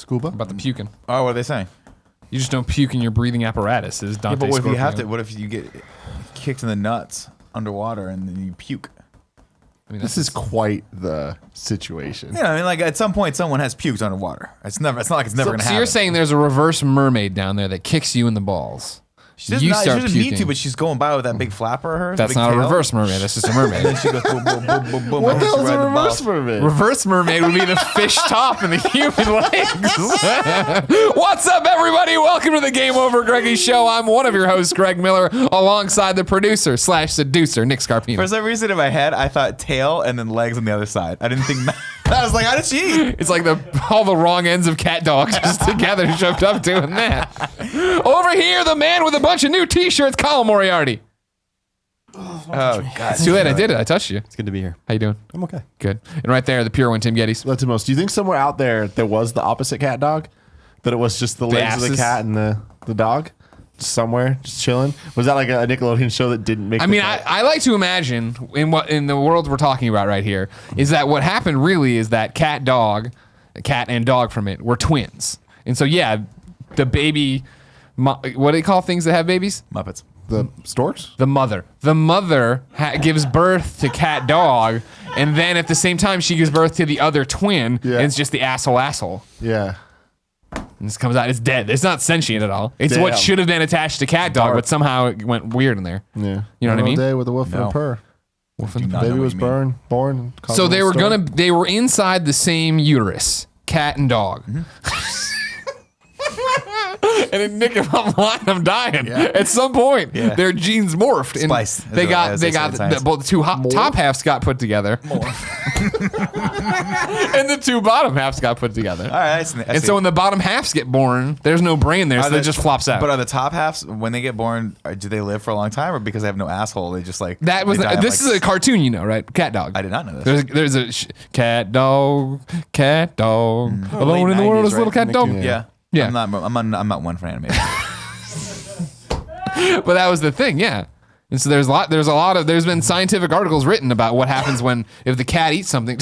Scuba? About the puking. Oh, what are they saying? You just don't puke in your breathing apparatus. Is Dante But what if you have Scorpio. to? What if you get kicked in the nuts underwater and then you puke? I mean, This is quite the situation. Yeah, I mean, like at some point, someone has puked underwater. It's not like it's never gonna so happen. you're saying there's a reverse mermaid down there that kicks you in the balls. She doesn't, you she start doesn't need puking. to, but she's going by with that big flapper of hers. That's big not tail. a reverse mermaid. That's just a And then mermaid. she goes boom, boom, boom, boom, boom. What the hell is Ride a the reverse bus. mermaid? Reverse mermaid would be the fish top and the human legs. What's up, everybody? Welcome to the Game Over Greggy Show. I'm one of your hosts, Greg Miller, alongside the producer / seducer, Nick Scarpino. For some reason in my head, I thought tail and then legs on the other side. I didn't think. I was like, how did she eat? It's like all the wrong ends of cat dogs just together shoved up doing that. Over here, the man with a bunch of new t-shirts, Colin Moriarty. Oh God! It's too late. I did it. I touched you. It's good to be here. How you doing? I'm okay. Good. And right there, the pure one, Tim Gettys. That's the most. Do you think somewhere out there was the opposite cat dog? That it was just the legs of the asses? cat and the dog? Just somewhere, just chilling? Was that like a Nickelodeon show that didn't make I the mean, cut? I like to imagine in the world we're talking about right here is that what happened really is that cat and dog from it were twins. And so, yeah, the baby, what do they call things that have babies? Muppets. The storks? The mother. The mother gives birth to cat dog, and then at the same time she gives birth to the other twin, Yeah. and it's just the asshole. Yeah. And this comes out, it's dead. It's not sentient at all. It's what Damn. should have been attached to cat dog, but somehow it went weird in there. Yeah. You know what I mean? Day with a wolf and No. a purr. Do not know Baby what was you mean. born. And caused So a little story. they were inside the same uterus, cat and dog. And then Nick, if I'm lying, I'm dying. Yeah. At some point, Yeah. their genes morphed, and Splice, they got both the two top halves got put together, and the two bottom halves got put together. All right, I see. And so when the bottom halves get born, there's no brain there, so Are it just flops out. But are the top halves, when they get born, do they live for a long time, or because they have no asshole, they just like That was they die of, this like, is a cartoon, you know, right? Cat dog. I did not know this. There's a cat dog, alone late in the world 90s, is a little right? cat dog. Yeah. Yeah. I'm not one for animation. But that was the thing, yeah. And so there's been scientific articles written about what happens if the cat eats something,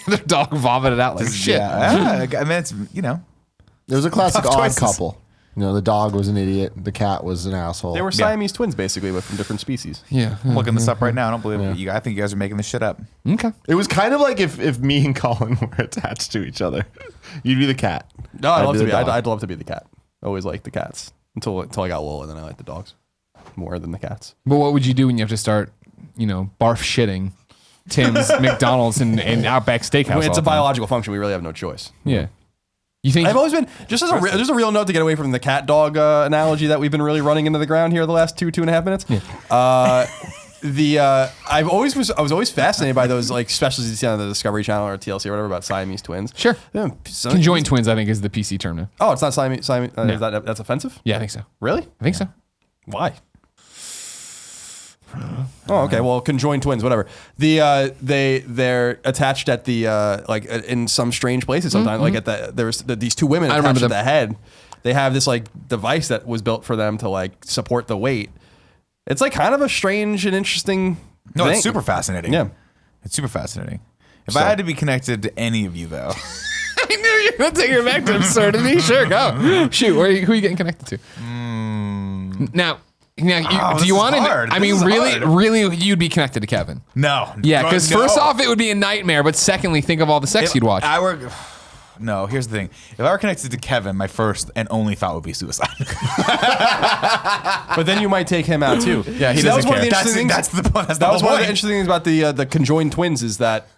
the dog vomited out like shit. Yeah. I mean, it's It was a classic Tough odd choices. couple. You know, the dog was an idiot. The cat was an asshole. They were Siamese twins, basically, but from different species. Yeah. I'm looking this up right now. I don't believe it. I think you guys are making this shit up. Okay. It was kind of like if me and Colin were attached to each other. You'd be the cat. No, I'd love to be. the dog. I'd love to be the cat. Always liked the cats until I got little, and then I liked the dogs more than the cats. But what would you do when you have to start, barf shitting Tim's, McDonald's, and Outback Steakhouse? It's all a the time? biological function. We really have no choice. Yeah. You think? I've always been just as a real note to get away from the cat dog analogy that we've been really running into the ground here the last 2.5 minutes. Yeah. I was always fascinated by those like specials you see on the Discovery Channel or TLC or whatever about Siamese twins. Sure. Yeah, Conjoined twins, I think, is the PC term now. Oh, it's not Siamese. Is that's offensive? Yeah, I think so. Really? I think so. Why? Oh, okay. Well, conjoined twins, whatever. They're attached at the like in some strange places sometimes. Like at these two women attached to the head. They have this like device that was built for them to like support the weight. It's like kind of a strange and interesting. No, thing. it's super fascinating. Yeah. It's super fascinating. If I had to be connected to any of you, though, I knew you were going to take her back to absurdity. Sure, go. Shoot, who are you getting connected to? Now, do you want to? I mean, really, you'd be connected to Kevin. no. Yeah, because first off, it would be a nightmare. But secondly, think of all the sex you'd watch. No, here's the thing. If I were connected to Kevin, my first and only thought would be suicide. But then you might take him out too. Yeah, he that was doesn't one of care. the interesting things. That's the point. That was one of the interesting things about the conjoined twins is that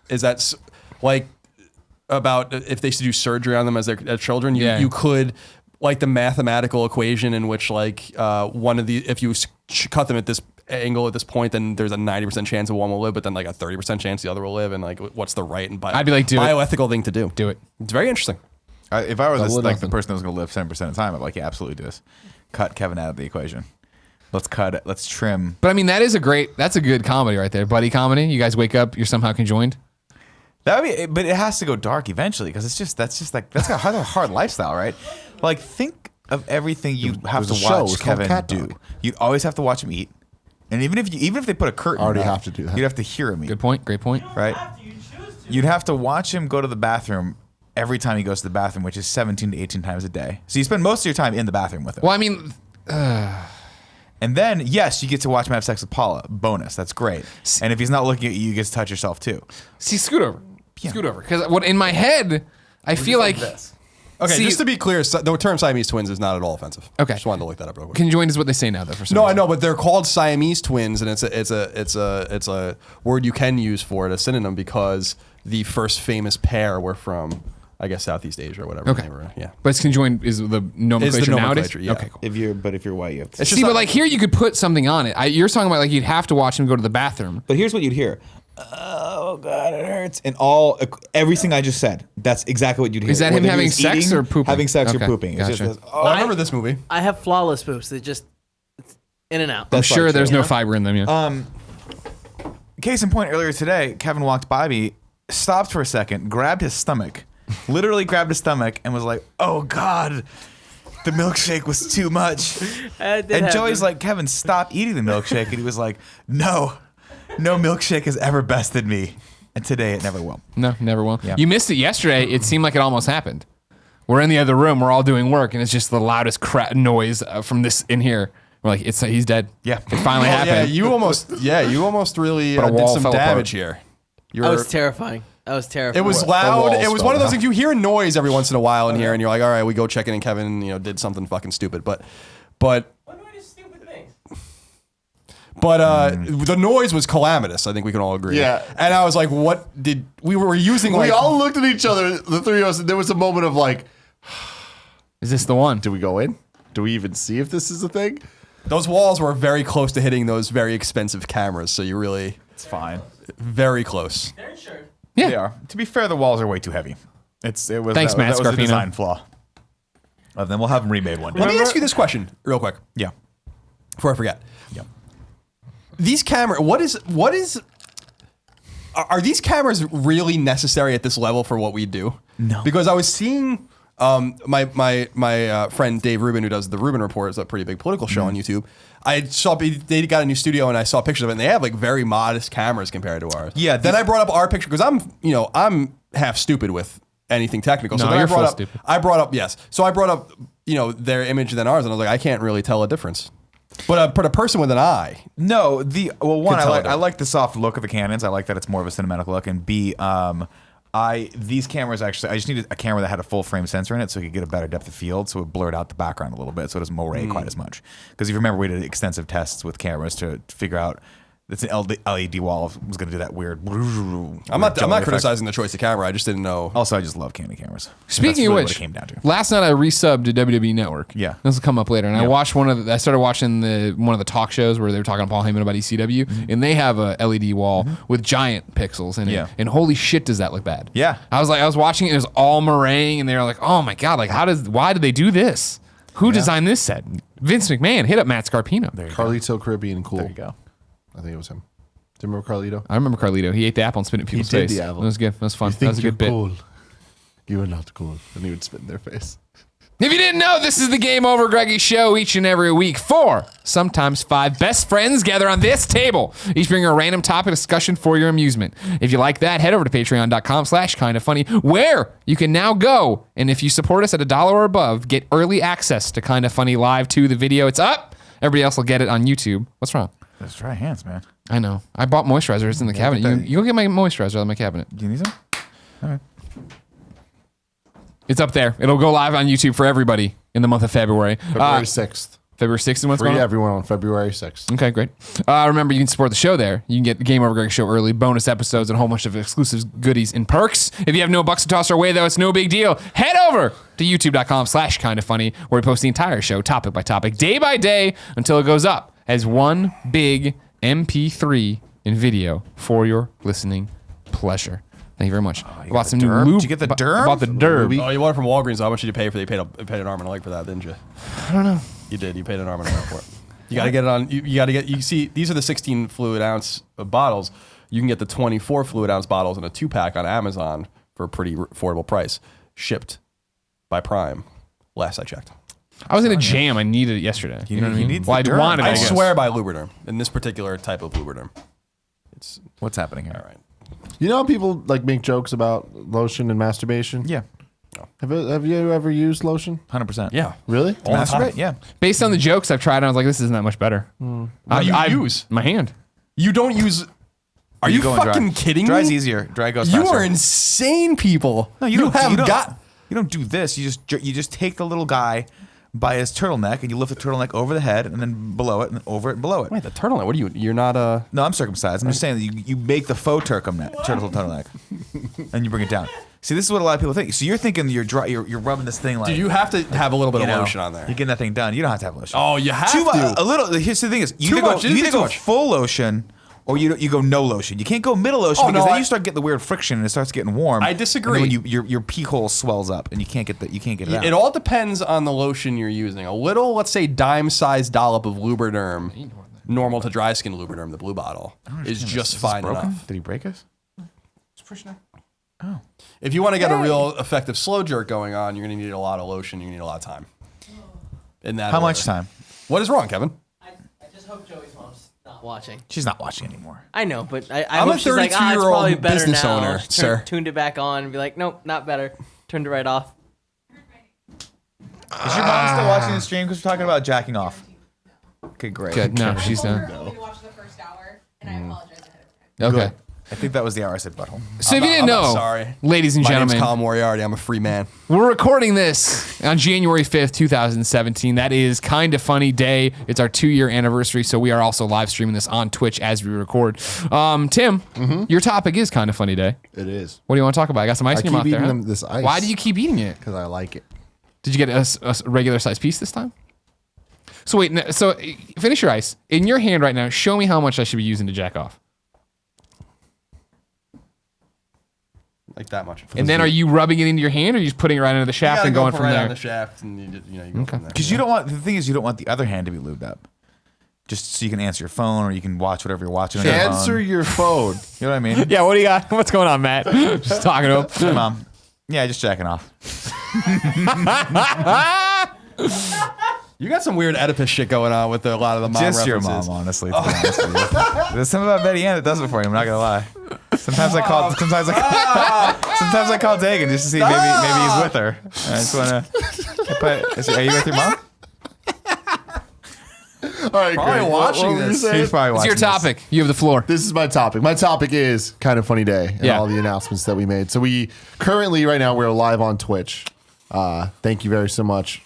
like about if they used to do surgery on them as their children, you could like the mathematical equation in which like if you cut them at this angle at this point, then there's a 90% chance of one will live, but then like a 30% chance the other will live, and like what's the right and I'd be like, do it. bioethical thing to do? Do it. It's very interesting. If I were the nothing. person that was going to live 7% of the time, I'd be like, yeah, absolutely do this. Cut Kevin out of the equation. Let's cut it. Let's trim. But I mean, that's a good comedy right there. Buddy comedy. You guys wake up, you're somehow conjoined. That would be, but it has to go dark eventually because that's a hard lifestyle, right? Like, think of everything you have There's to a show. watch It's called Kevin Cat do. Dog. You'd always have to watch him eat, and even if they put a curtain, Already up, have to do that. You'd have to hear him eat. Good point. Great point. Right? You'd have to watch him go to the bathroom every time he goes to the bathroom, which is 17 to 18 times a day. So you spend most of your time in the bathroom with him. Well, I mean, And then, yes, you get to watch him have sex with Paula. Bonus. That's great. And if he's not looking at you, you get to touch yourself too. see, scoot over. Scoot over. Because what in my head, I feel like Okay, See- just to be clear, the term Siamese twins is not at all offensive. Okay. Just wanted to look that up real quick. conjoined is what they say now, though. For some No, I reason. know, but they're called Siamese twins, and it's a word you can use for it, a synonym, because the first famous pair were from, I guess, Southeast Asia or whatever. Okay. They were, yeah. But it's conjoined is the nomenclature nowadays. nomenclature, yeah. Okay, cool. If you're white, you have to. It's See, just but not- like here, you could put something on it. You're talking about like you'd have to watch him go to the bathroom. But here's what you'd hear. Oh God, it hurts. And everything I just said, that's exactly what you'd hear. Is that him Whether he having was sex or pooping? Having sex Okay, or pooping. It's gotcha. just this, Oh, I remember this movie. I have flawless poops. It's in and out. I'm That's sure like there's true. no fiber in them. Yeah. Case in point, earlier today, Kevin walked by me, stopped for a second, grabbed his stomach, literally grabbed his stomach, and was like, "Oh God, the milkshake was too much." And Joey's like, "Kevin, stop eating the milkshake." And he was like, "No milkshake has ever bested me, and today it never will." No, never will. Yeah. You missed it yesterday. It seemed like it almost happened. We're in the other room. We're all doing work, and it's just the loudest noise from this in here. We're like, he's dead. Yeah. It finally Yeah, happened. you almost really But a did wall some fell damage apart. here. That was terrifying. That was terrifying. It was The loud. walls It was fell one of those down. things. You hear a noise every once in a while in here, and you're like, all right, we go check in, and Kevin, did something fucking stupid. But What do I do stupid things? the noise was calamitous. I think we can all agree. Yeah. And I was like, what did we were using? We Like, all looked at each other, the three of us, and there was a moment of like, Is this the one? do we go in? Do we even see if this is a thing? those walls were very close to hitting those very expensive cameras. So you really It's fine. very close. They're insured. Yeah. They are. To be fair, the walls are way too heavy. It was. Thanks, that, Matt that was a Scarpino. design flaw. Then we'll have them remade one day. Let me ask you this question real quick Yeah. before I forget. Yeah. These cameras, are these cameras really necessary at this level for what we do? No. Because I was seeing my friend Dave Rubin, who does the Rubin Report, is a pretty big political show on YouTube. I saw they got a new studio and I saw pictures of it, and they have like very modest cameers compared to ours. Yeah, Then I brought up our picture because I'm half stupid with anything technical. No, So then you're full I stupid. brought up yes. So I brought up their image than ours, and I was like, I can't really tell a difference. But a person with an eye. No, one, tell I it. like the soft look of the Canons. I like that it's more of a cinematic look. And B, these cameras actually, I just needed a camera that had a full frame sensor in it so you could get a better depth of field, so it blurred out the background a little bit, so it doesn't moray quite as much. Because if you remember, we did extensive tests with cameras to figure out that the LED wall was going to do that weird. I'm not criticizing the choice of camera. I just didn't know. Also, I just love Canon cameras. Speaking That's of really which, what it came down to. last night I resubbed to WWE Network. Yeah. This will come up later. And I watched I started watching one of the talk shows where they were talking to Paul Heyman about ECW, and they have a LED wall with giant pixels in it. Yeah. And holy shit, does that look bad? Yeah. I was watching it, it was all meringue, and they were like, oh my God, like why did they do this? Who designed this set? Vince McMahon. Hit up Matt Scarpino. Carlito Caribbean Cool. There you go. I think it was him. Do you remember Carlito? I remember Carlito. He ate the apple and spit it in people's did face. the apple. That was good. That was fun. You That think was a you're good bit. cool. You are not cool. And he would spit in their face. If you didn't know, this is the Game Over Greggy show each and every week. 4, sometimes 5 best friends gather on this table. Each bring a random topic discussion for your amusement. If you like that, head over to patreon.com/kindafunny, where you can now go. And if you support us at $1 or above, get early access to Kinda Funny Live 2. The video, it's up. Everybody else will get it on YouTube. What's wrong? Let's try hands, man. I know. I bought moisturizer. It's in the cabinet. You go get my moisturizer out of my cabinet. Do you need some? All right. It's up there. It'll go live on YouTube for everybody in the month of February. February 6th. February 6th is what's Free going on? everyone on February 6th. Okay, great. Remember, you can support the show there. You can get the Game Over Greg show early, bonus episodes, and a whole bunch of exclusive goodies and perks. If you have no bucks to toss our way, though, it's no big deal. Head over to youtube.com/kindafunny, where we post the entire show, topic by topic, day by day, until it goes up as one big MP3 in video for your listening pleasure. Thank you very much. you Bought got some the new derb? lube. Did you get the derb? Bought the derb. Oh, you bought it from Walgreens. How much did you pay for it? You paid an arm and a leg for that, didn't you? I don't know. You did. You paid an arm and a leg for it. You got to get it on. You got to get. You see, these are the 16 fluid ounce bottles. You can get the 24 fluid ounce bottles in a 2-pack on Amazon for a pretty affordable price, shipped by Prime. Last I checked. I was in a jam. I needed it yesterday. You know what I mean? needs Well, I the derb. wanted it. I guess. swear by Lubriderm, in this particular type of Lubriderm. What's happening here? All right. You know how people like make jokes about lotion and masturbation? Yeah. Have you ever used lotion? 100%. Yeah. Really? To masturbate? Yeah. Based on the jokes I've tried, I was like, this isn't that much better. What do you use? My hand. You don't use. Are you go in fucking dry. kidding me? Dry's easier. Dry goes You faster. are insane, people. No, you don't do this. You just take the little guy by his turtleneck and you lift the turtleneck over the head and then below it and over it and below it. Wait, the turtleneck. What are you? You're not No, I'm circumcised. I'm just saying that you make the faux turtleneck and you bring it down. See, this is what a lot of people think. So you're thinking you're rubbing this thing like. Do you have to have a little bit of know, lotion on there? You're getting that thing done. You don't have to have lotion. Oh, you have to. A little. Here's the thing: is you Too either much. go, You you do either too go much. full lotion or you go no lotion. You can't go middle lotion Oh, because no, then you start getting the weird friction and it starts getting warm. I disagree. And then when your pee hole swells up and you can't get it out. It all depends on the lotion you're using. A little, let's say, dime-sized dollop of Lubriderm, normal to dry skin Lubriderm, the blue bottle, is just fine broken? enough. Did he break us? If you want to get a real effective slow jerk going on, you're going to need a lot of lotion. You're going to need a lot of time. In that How order. much time? What is wrong, Kevin? I just hope Joey's mom's not watching. She's not watching anymore. I know, but I I'm hope a she's like, it's 32-year-old probably better business now. owner, sir. Tuned it back on and be like, nope, not better. Turned it right off. Is your mom still watching the stream because we're talking about jacking off? Okay, great. Good. No, she's done. To watch the first hour, and I apologize ahead of time. Okay. I think that was the hour I said butthole. So if you didn't know, sorry. ladies and My name's gentlemen, Colin Moriarty. I'm a free man. we're recording this on January 5th, 2017. That is Kind of Funny Day. It's our 2-year anniversary, so we are also live streaming this on Twitch as we record. Tim, your topic is Kind of Funny Day. It is. What do you want to talk about? I got some ice I in your keep mouth there. eating Huh? this ice. Why do you keep eating it? Because I like it. Did you get a regular size piece this time? So wait, so finish your ice. In your hand right now, show me how much I should be using to jack off. Like that much. And then are you rubbing it into your hand or are you just putting it right into the shaft and going from right there? on the shaft, and you go from there. Because you don't want, the thing is, you don't want the other hand to be lubed up. Just so you can answer your phone or you can watch whatever you're watching on your phone. Answer your phone. You know what I mean? Yeah, what do you got? What's going on, Matt? Just talking to him. Hey, Mom. Yeah, just jacking off. You got some weird Oedipus shit going on with a lot of the mom Just your references. mom, honestly. To be honest with you. There's something about Betty Ann that does it for you. I'm not gonna lie. Sometimes I call Dagan just to see maybe he's with her. I just wanna. Are you with your mom? All right, Probably great. watching What were you this. saying? He's probably What's watching. your topic? You have the floor. This is my topic. My topic is Kind of Funny Day and Yeah. all the announcements that we made. So we currently, right now, we're live on Twitch. Thank you very so much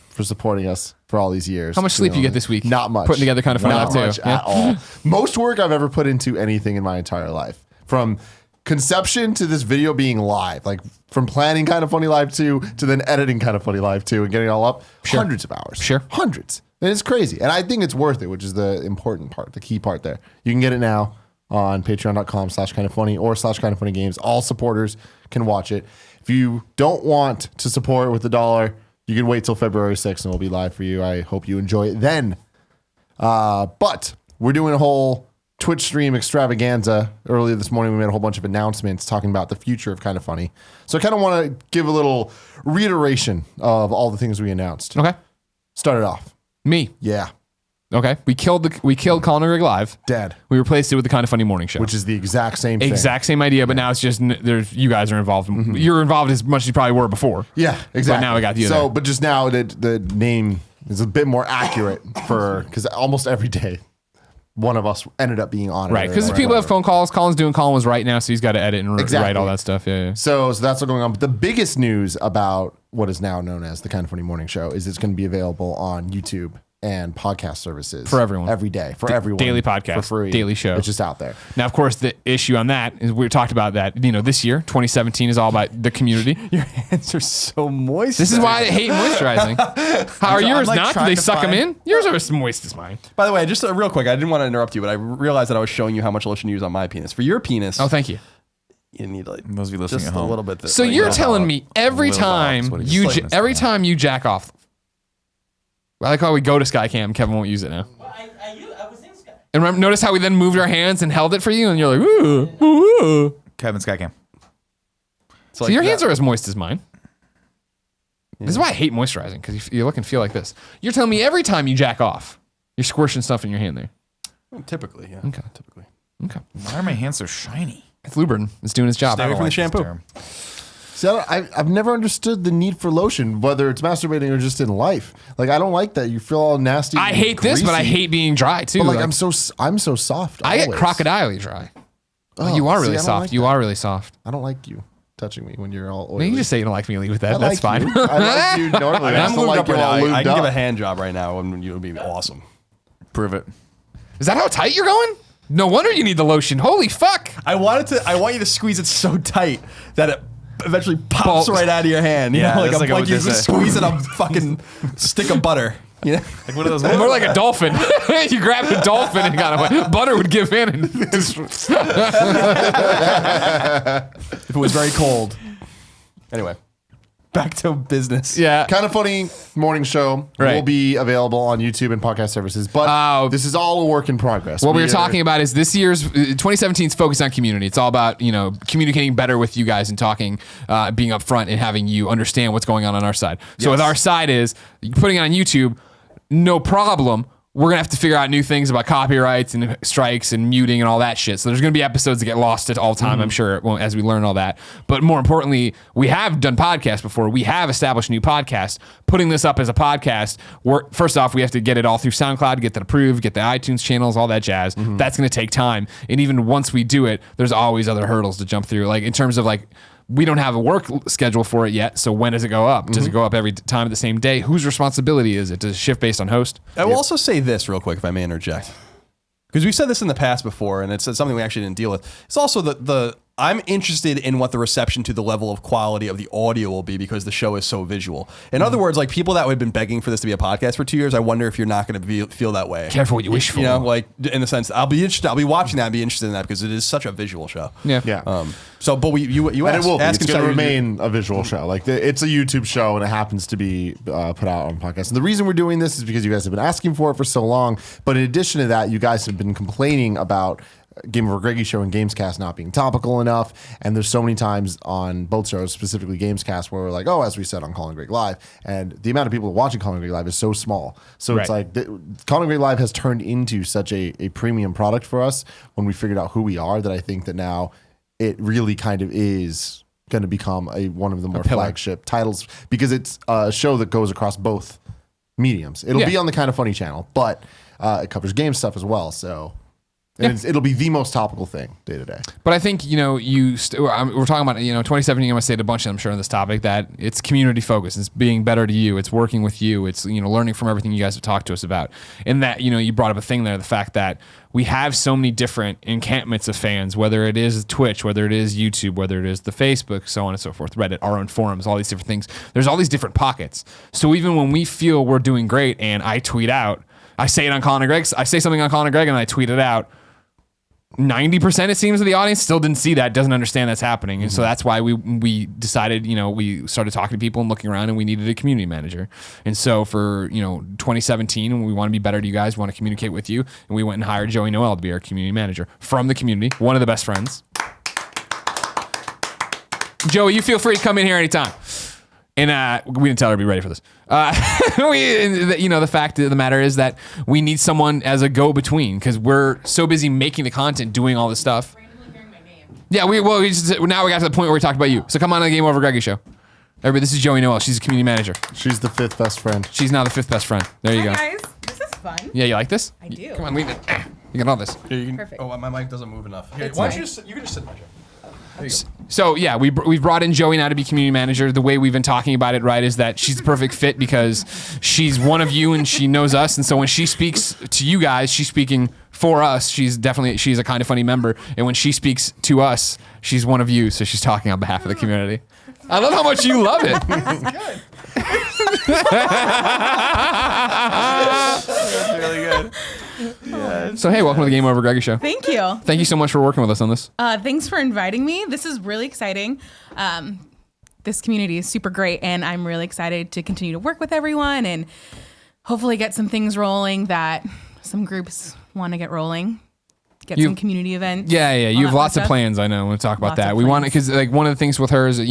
for supporting us for all these years. How much sleep you get this week? Not much. Putting together Kind of Funny Not Live much too. at all. Most work I've ever put into anything in my entire life. From conception to this video being live, like from planning Kind of Funny Live 2 to then editing Kind of Funny Live 2 and getting it all up, hundreds of hours. Sure. Hundreds. And it's crazy. And I think it's worth it, which is the important part, the key part there. You can get it now on patreon.com/kindoffunny or /kindoffunnygames. All supporters can watch it. If you don't want to support with $1, you can wait till February 6th and it'll be live for you. I hope you enjoy it then. But we're doing a whole Twitch stream extravaganza. Earlier this morning, we made a whole bunch of announcements talking about the future of Kind of Funny. So I kind of want to give a little reiteration of all the things we announced. Okay. Start it off. Me. Yeah. Okay. We killed Colin Moriarty live. Dead. We replaced it with the Kind of Funny morning show. Which is the exact same thing. exact same idea, but now it's just there's you guys are involved. You're involved as much as you probably were before. Yeah, exactly. now we got you So, there. but just now the name is a bit more accurate for, because almost every day one of us ended up being on it. Right, because people have phone calls. Colin was right now, so he's got to edit and write all that stuff. Yeah. So that's what's going on. But the biggest news about what is now known as the Kind of Funny Morning Show is it's going to be available on YouTube and podcast services For everyone. every day for everyone, daily podcast, for free, daily show. It's just out there. Now, of course, the issue on that is we talked about that. This year, 2017, is all about the community. Your hands are so moist. This is why I hate moisturizing. How are yours like not? Do trying they to suck them find- in? Yours are as moist as mine. By the way, just real quick, I didn't want to interrupt you, but I realized that I was showing you how much lotion you use on my penis. For your penis, Oh, thank you. you need like Those of you listening just at home. a little bit. So like, you're little telling dollop. me every Little time dollop is what he's every saying. time you jack off. I like how we go to Skycam. Kevin won't use it now. Well, I was in Sky. And remember, notice how we then moved our hands and held it for you, and you're like, ooh, ooh, ooh. Kevin Skycam. So So your hands that- are as moist as mine. This is why I hate moisturizing, because you look and feel like this. You're telling me every time you jack off, you're squishing stuff in your hand there. Typically, yeah. Okay. Typically. Okay. Why are my hands so shiny? It's Lubricant. It's doing its job. Stay away from the Like this shampoo. term. See, I've never understood the need for lotion, whether it's masturbating or just in life. Like, I don't like that. You feel all nasty. I and hate this, but I greasy. hate being dry too. But like, Like, I'm so soft. I get always. crocodile dry. Oh, You are see, really I don't soft. like You that. are really soft. I don't like you touching me when you're all oily. Well, you can just say you don't like me and leave with that. I That's like fine. you. I like you normally. I I'm just don't lubed like up you right now. all I lubed can give a up. hand job right now, and you would be awesome. Prove it. Is that how tight you're going? No wonder you need the lotion. Holy fuck. I want you to squeeze it so tight that it eventually pops Balls. right out of your hand. You Yeah, know, like, that's I'm, like like what you they say. squeeze it a fucking stick of butter. You know? Like one of those. More like a dolphin. You grab a dolphin and butter would give in. And just, If it was very cold. Anyway, back to business. yeah. Kind of Funny morning show Right. will be available on YouTube and podcast services, but this is all a work in progress. What we were talking about is this year's 2017's focus on community. It's all about, communicating better with you guys and talking, being upfront and having you understand what's going on our side. So with our side is putting it on YouTube, no problem. We're going to have to figure out new things about copyrights and strikes and muting and all that shit. So there's going to be episodes that get lost at all time, I'm sure, as we learn all that. But more importantly, we have done podcasts before. We have established new podcasts. Putting this up as a podcast, first off, we have to get it all through SoundCloud, get that approved, get the iTunes channels, all that jazz. That's going to take time. And even once we do it, there's always other hurdles to jump through. Like in terms of we don't have a work schedule for it yet. So when does it go up? Does it go up every time at the same day? Whose responsibility is it? Does it shift based on host? I will also say this real quick, if I may interject, because we've said this in the past before, and it's something we actually didn't deal with. It's also the I'm interested in what the reception to the level of quality of the audio will be because the show is so visual. In other words, like people that have been begging for this to be a podcast for 2 years, I wonder if you're not going to feel that way. Careful what you wish for. You know, like in the sense, I'll be interested. I'll be watching that and be interested in that because it is such a visual show. Yeah. Yeah. But you and asked, it will be. ask It's him going to something- remain a visual show. Like it's a YouTube show, and it happens to be put out on podcast. And the reason we're doing this is because you guys have been asking for it for so long. But in addition to that, you guys have been complaining about GameOverGreggy show and Gamescast not being topical enough. And there's so many times on both shows, specifically Gamescast, where we're like, oh, as we said on Colin Greg Live, and the amount of people watching Colin Greg Live is so small. So it's Right. like Colin Greg Live has turned into such a premium product for us when we figured out who we are, that I think that now it really kind of is going to become one of the more pillar. flagship titles, because it's a show that goes across both mediums. It'll be on the Kind of Funny channel, but it covers game stuff as well. So it'll be the most topical thing day to day. But I think, we're talking about, 2017, I'm going to say it a bunch, I'm sure, on this topic, that it's community focused. It's being better to you. It's working with you. It's, learning from everything you guys have talked to us about. And that, you brought up a thing there, the fact that we have so many different encampments of fans, whether it is Twitch, whether it is YouTube, whether it is the Facebook, so on and so forth, Reddit, our own forums, all these different things. There's all these different pockets. So even when we feel we're doing great and I tweet out, I say it on Colin and Greg, I say something on Colin and Greg and I tweet it out, 90% it seems of the audience still didn't see that, doesn't understand that's happening. And so that's why we decided, we started talking to people and looking around, and we needed a community manager. And so for, 2017, we want to be better to you guys, we want to communicate with you. And we went and hired Joey Noel to be our community manager from the community, one of the best friends. Joey, you feel free to come in here anytime. And we didn't tell her to be ready for this. The fact of the matter is that we need someone as a go-between because we're so busy making the content, doing all this stuff. Randomly hearing my name. Yeah, now we got to the point where we talked about you. So come on the GameOverGreggy show. Everybody, this is Joey Noel. She's a community manager. She's the 5th best friend. She's now the 5th best friend. There you go. Hi guys, this is fun. Yeah, you like this? I do. Come on, lean it. You got all this. Here, you can, Perfect. Oh, my mic doesn't move enough. Here, It's why don't fine. you just you can just sit in my chair. There you go. So yeah, we've brought in Joey now to be community manager. The way we've been talking about it, right, is that she's the perfect fit because she's one of you and she knows us. And so when she speaks to you guys, she's speaking for us. She's a Kind of Funny member. And when she speaks to us, she's one of you. So she's talking on behalf of the community. I love how much you love it. That's really good. So hey, welcome to the GameOverGreggy show. Thank you. Thank you so much for working with us on this. Thanks for inviting me. This is really exciting. This community is super great, and I'm really excited to continue to work with everyone and hopefully get some things rolling that some groups want to get rolling. get some community events. Yeah. all You have that lots fun of stuff. plans. I know. We'll talk about Lots that. of We want it plans. because like one of the things with her is that,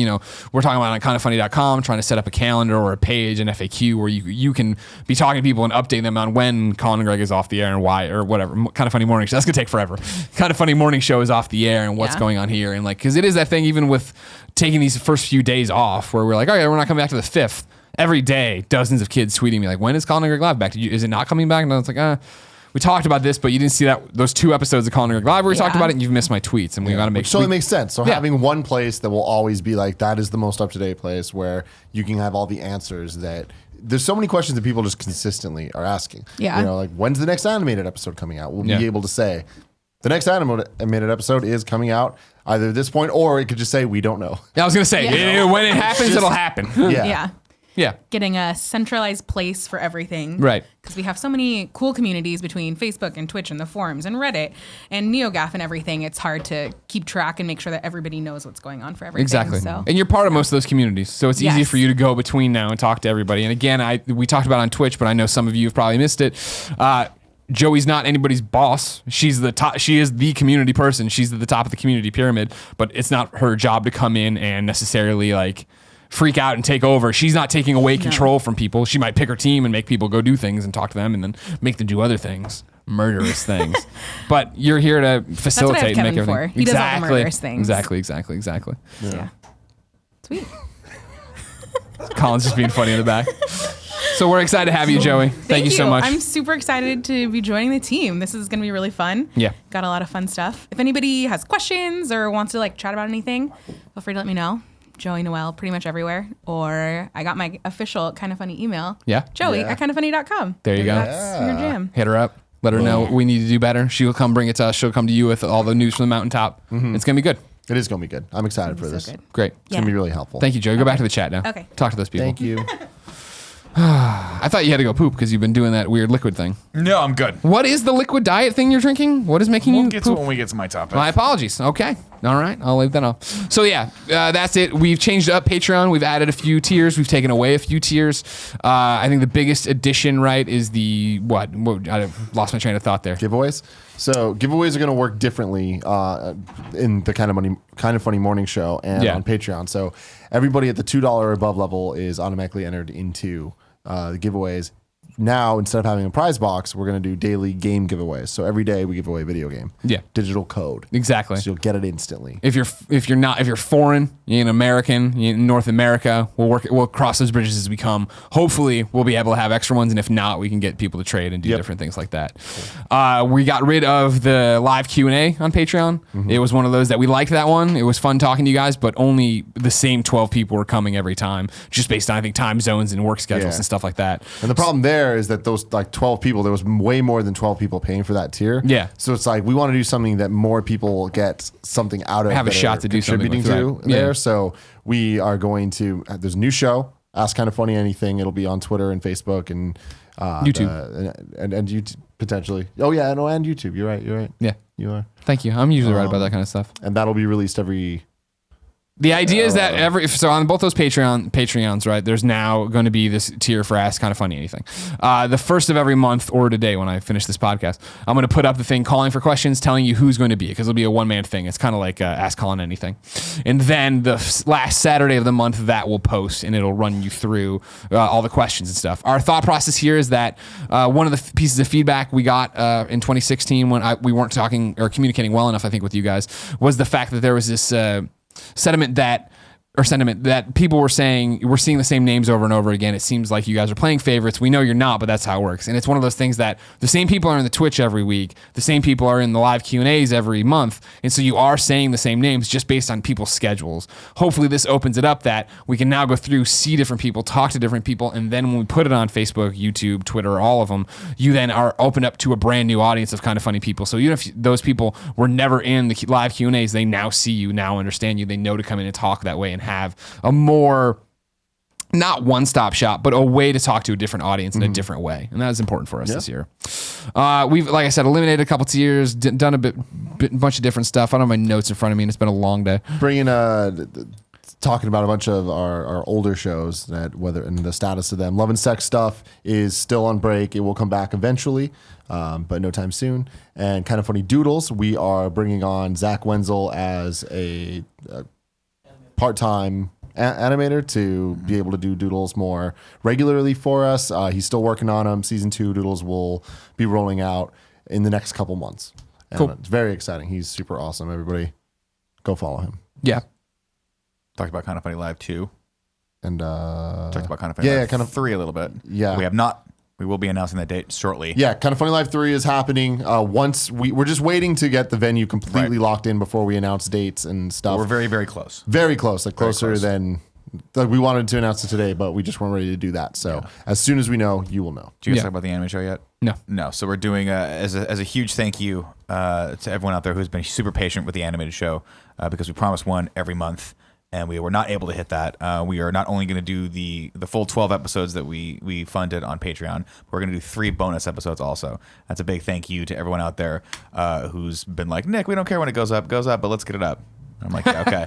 we're talking about on kindoffunny.com, trying to set up a calendar or a page, an FAQ where you can be talking to people and update them on when Colin and Greg is off the air and why or whatever. Kind of Funny morning show. That's gonna take forever. Kind of Funny morning show is off the air and what's Yeah. going on here and like because it is that thing even with taking these first few days off where we're like, okay, we're not coming back to the 5th. Every day, dozens of kids tweeting me like, when is Colin and Greg Live back? Is it not coming back? And I was like, we talked about this, but you didn't see those 2 episodes of Colin and Greg Live where we talked Yeah. about it and you've missed my tweets and we got to make Which totally makes sense. So Yeah. having one place that will always be like, that is the most up-to-date place where you can have all the answers that there's so many questions that people just consistently are asking. Yeah. Like when's the next animated episode coming out? We'll Yeah. be able to say the next animated episode is coming out either at this point or it could just say, we don't know. I was going to say, when it happens, it'll happen. Yeah. Yeah. Getting a centralized place for everything. Right. Because we have so many cool communities between Facebook and Twitch and the forums and Reddit and NeoGAF and everything. It's hard to keep track and make sure that everybody knows what's going on for everything. Exactly. So. And you're part of most of those communities. So it's easy Yes. for you to go between now and talk to everybody. And again, we talked about it on Twitch, but I know some of you have probably missed it. Joey's not anybody's boss. She's the top. She is the community person. She's at the top of the community pyramid, but it's not her job to come in and necessarily like freak out and take over. She's not taking away control from people. She might pick her team and make people go do things and talk to them and then make them do other things, murderous things. But you're here to facilitate and make Kevin everything. for. He does all the murderous things. Exactly. Yeah. Sweet. Colin's just being funny in the back. So we're excited to have you, Joey. Thank you so much. I'm super excited to be joining the team. This is going to be really fun. Yeah. Got a lot of fun stuff. If anybody has questions or wants to like chat about anything, feel free to let me know. Joey Noel, pretty much everywhere. Or I got my official Kind of Funny email. Yeah. Joey Yeah. at kindoffunny.com. There you go. That's your jam. Hit her up. Let her know what we need to do better. She'll come bring it to us. She'll come to you with all the news from the mountaintop. It's going to be good. It is going to be good. I'm excited for this. So good. Great. It's going to be really helpful. Thank you, Joey. Go back to the chat now. Okay. Talk to those people. Thank you. I thought you had to go poop because you've been doing that weird liquid thing. No, I'm good. What is the liquid diet thing you're drinking? What is making We'll you get to poop? it when we get to my topic. My apologies. Okay. All right. I'll leave that off. So yeah, that's it. We've changed up Patreon. We've added a few tiers. We've taken away a few tiers. I think the biggest addition, right, is the what? I lost my train of thought there. Giveaways. So giveaways are going to work differently in the kind of funny morning show and Yeah. on Patreon. So everybody at the $2 or above level is automatically entered into the giveaways. Now, instead of having a prize box, we're going to do daily game giveaways. So every day we give away a video game. Yeah. Digital code. Exactly. So you'll get it instantly. If you're foreign, you're an American, you're in North America, we'll cross those bridges as we come. Hopefully, we'll be able to have extra ones, and if not, we can get people to trade and do different things like that. We got rid of the live Q&A on Patreon. It was one of those that we liked that one. It was fun talking to you guys, but only the same 12 people were coming every time, just based on I think time zones and work schedules and stuff like that. And the problem there is that those like 12 people, there was way more than 12 people paying for that tier. Yeah. So it's like we want to do something that more people get something out of. Have a that shot are to do something contributing with, to right. there. Yeah. So we are going to. There's a new show. Ask Kind of Funny Anything. It'll be on Twitter and Facebook and YouTube. and YouTube potentially. Oh yeah, no, and YouTube. You're right. Yeah. You are. Thank you. I'm usually right about that kind of stuff. And that'll be released every. The idea is that so on both those Patreons, right, there's now going to be this tier for Ask Kind of Funny Anything. The first of every month or today when I finish this podcast, I'm going to put up the thing calling for questions, telling you who's going to be, because it'll be a one-man thing. It's kind of like Ask Colin Anything. And then the last Saturday of the month, that will post, and it'll run you through all the questions and stuff. Our thought process here is that one of the pieces of feedback we got in 2016 when we weren't talking or communicating well enough, I think, with you guys, was the fact that there was this... sentiment that people were saying, we're seeing the same names over and over again. It seems like you guys are playing favorites. We know you're not, but that's how it works. And it's one of those things that the same people are in the Twitch every week. The same people are in the live Q&As every month. And so you are saying the same names just based on people's schedules. Hopefully this opens it up that we can now go through, see different people, talk to different people. And then when we put it on Facebook, YouTube, Twitter, all of them, you then are opened up to a brand new audience of kind of funny people. So even if those people were never in the live Q&As, they now see you, now understand you. They know to come in and talk that way and have a more, not one-stop shop, but a way to talk to a different audience in a different way. And that is important for us this year. We've, like I said, eliminated a couple tiers, done a bunch of different stuff. I don't have my notes in front of me, and it's been a long day. Bringing talking about a bunch of our older shows that whether and the status of them. Love and Sex stuff is still on break. It will come back eventually, but no time soon. And Kind of Funny Doodles, we are bringing on Zach Wenzel as a part-time animator to be able to do doodles more regularly for us. He's still working on them. Season 2 doodles will be rolling out in the next couple months. And Cool. It's very exciting. He's super awesome. Everybody go follow him. Yeah. Talked about Kind of Funny Live 2. And Talked about Kind of Funny yeah, Live kind of 3 a little bit. Yeah. We have not. We will be announcing that date shortly. Yeah, Kind of Funny Live 3 is happening. Once we're just waiting to get the venue completely Right. locked in before we announce dates and stuff. We're very, very close. Very close, like closer close. than like we wanted to announce it today, but we just weren't ready to do that. So as soon as we know, you will know. Do you guys Yeah. talk about the anime show yet? No. No. So we're doing as a huge thank you to everyone out there who's been super patient with the animated show because we promised one every month. And we were not able to hit that. We are not only going to do the full 12 episodes that we funded on Patreon, but we're going to do 3 bonus episodes also. That's a big thank you to everyone out there who's been like, Nick, we don't care when it goes up, but let's get it up. I'm like, yeah, okay.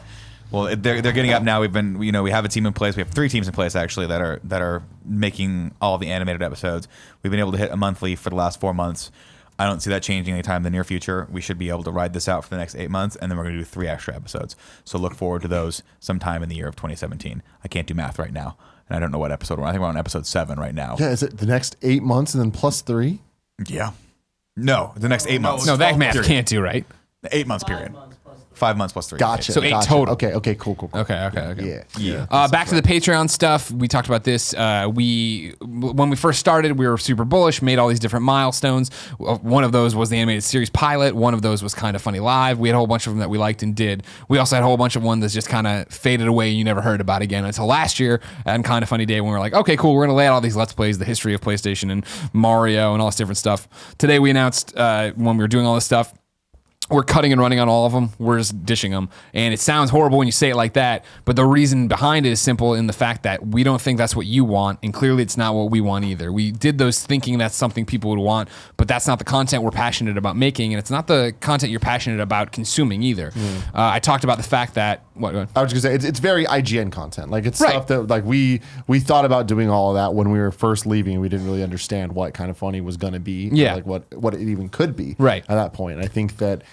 Well, they're getting up now. We've been, we have a team in place. We have 3 teams in place actually that are making all the animated episodes. We've been able to hit a monthly for the last 4 months. I don't see that changing anytime in the near future. We should be able to ride this out for the next 8 months, and then we're going to do 3 extra episodes. So look forward to those sometime in the year of 2017. I can't do math right now, and I don't know what episode we're on. I think we're on episode 7 right now. Yeah, is it the next 8 months and then plus 3? Yeah. No, the next 8 months. No, that math Period. can't do right. 8 months period. 5 months plus 3. Gotcha. So 8 gotcha. total. Okay, cool. Okay. Yeah. Back to the Patreon stuff. We talked about this. When we first started, we were super bullish, made all these different milestones. One of those was the animated series pilot. One of those was Kind of Funny Live. We had a whole bunch of them that we liked and did. We also had a whole bunch of one that's just kind of faded away. You never heard about again until last year and Kind of Funny Day when we were like, okay, cool. We're going to lay out all these Let's Plays, the history of PlayStation and Mario and all this different stuff. Today we announced when we were doing all this stuff, we're cutting and running on all of them. We're just dishing them. And it sounds horrible when you say it like that, but the reason behind it is simple in the fact that we don't think that's what you want, and clearly it's not what we want either. We did those thinking that's something people would want, but that's not the content we're passionate about making, and it's not the content you're passionate about consuming either. I talked about the fact that... What? I was just gonna say it's very IGN content. Like it's Right. stuff that like we thought about doing all of that when we were first leaving. We didn't really understand what Kind of Funny was going to be. Yeah. Like what it even could be. Right. At that point, I think that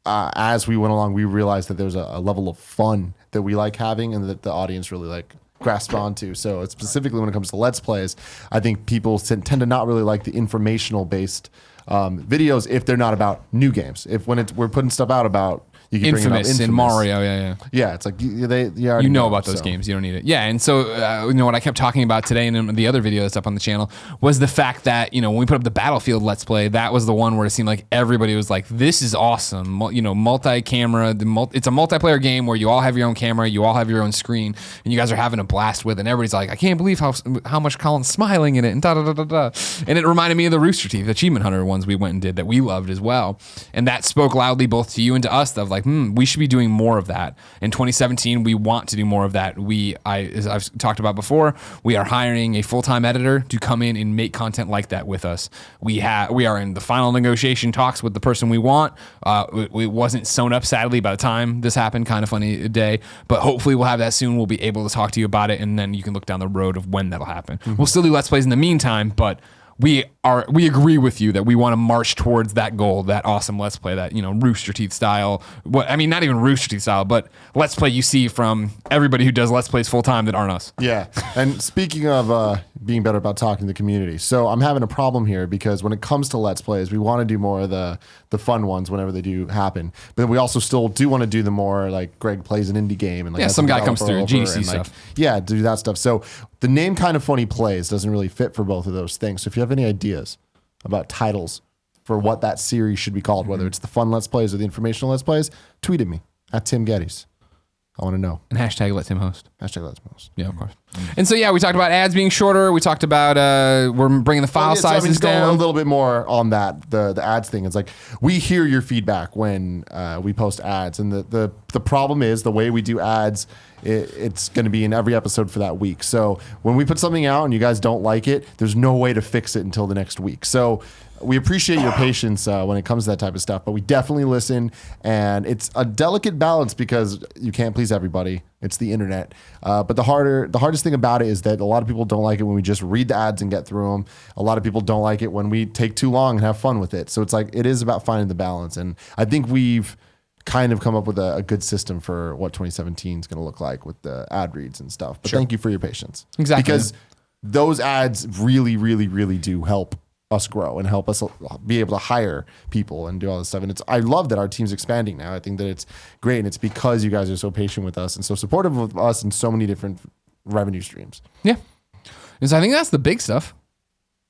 as we went along, we realized that there's a level of fun that we like having, and that the audience really like grasped onto. So it's specifically when it comes to Let's Plays, I think people tend to not really like the informational based videos if they're not about new games. If when we're putting stuff out about you can bring it up, Infamous and Mario, yeah. Yeah, it's like you already You know about those so. games. You don't need it. Yeah, and so what I kept talking about today and in the other video that's up on the channel was the fact that when we put up the Battlefield Let's Play, that was the one where it seemed like everybody was like, "This is awesome." Multi-camera. It's a multiplayer game where you all have your own camera, you all have your own screen, and you guys are having a blast with it. And everybody's like, "I can't believe how much Colin's smiling in it," and da da da da da. And it reminded me of the Rooster Teeth Achievement Hunter ones we went and did that we loved as well. And that spoke loudly both to you and to us of like, we should be doing more of that. In 2017, we want to do more of that. As I've talked about before, we are hiring a full-time editor to come in and make content like that with us. We are in the final negotiation talks with the person we want. It wasn't sewn up, sadly, by the time this happened. Kind of funny day, but hopefully we'll have that soon. We'll be able to talk to you about it, and then you can look down the road of when that'll happen. We'll still do Let's Plays in the meantime, but we agree with you that we want to march towards that goal, that awesome Let's Play, that Rooster Teeth style. Not even Rooster Teeth style, but Let's Play you see from everybody who does Let's Plays full time that aren't us. Yeah. And speaking of being better about talking to the community, so I'm having a problem here because when it comes to Let's Plays, we want to do more of the fun ones whenever they do happen. But we also still do want to do the more like Greg plays an indie game and like Some guy comes through GDC stuff. Yeah, do that stuff. So the name Kind of Funny Plays doesn't really fit for both of those things. So if you have any ideas about titles for what that series should be called, whether it's the fun Let's Plays or the informational Let's Plays, tweet at me at Tim Gettys. I want to know. And hashtag let Tim host. Hashtag Let's Post. Yeah, of course. And so, we talked about ads being shorter. We talked about we're bringing the file sizes Go a down. little bit more on that, the ads thing. It's like we hear your feedback when we post ads, and the problem is the way we do ads. It's going to be in every episode for that week. So when we put something out and you guys don't like it, there's no way to fix it until the next week. So we appreciate your patience when it comes to that type of stuff, but we definitely listen, and it's a delicate balance because you can't please everybody. It's the internet. But the hardest thing about it is that a lot of people don't like it when we just read the ads and get through them. A lot of people don't like it when we take too long and have fun with it. So it's like, it is about finding the balance. And I think we've kind of come up with a good system for what 2017 is going to look like with the ad reads and stuff. But thank you for your patience. Exactly. Because those ads really, really, really do help us grow and help us be able to hire people and do all this stuff. And I love that our team's expanding now. I think that it's great. And it's because you guys are so patient with us and so supportive of us in so many different revenue streams. Yeah. And so I think that's the big stuff.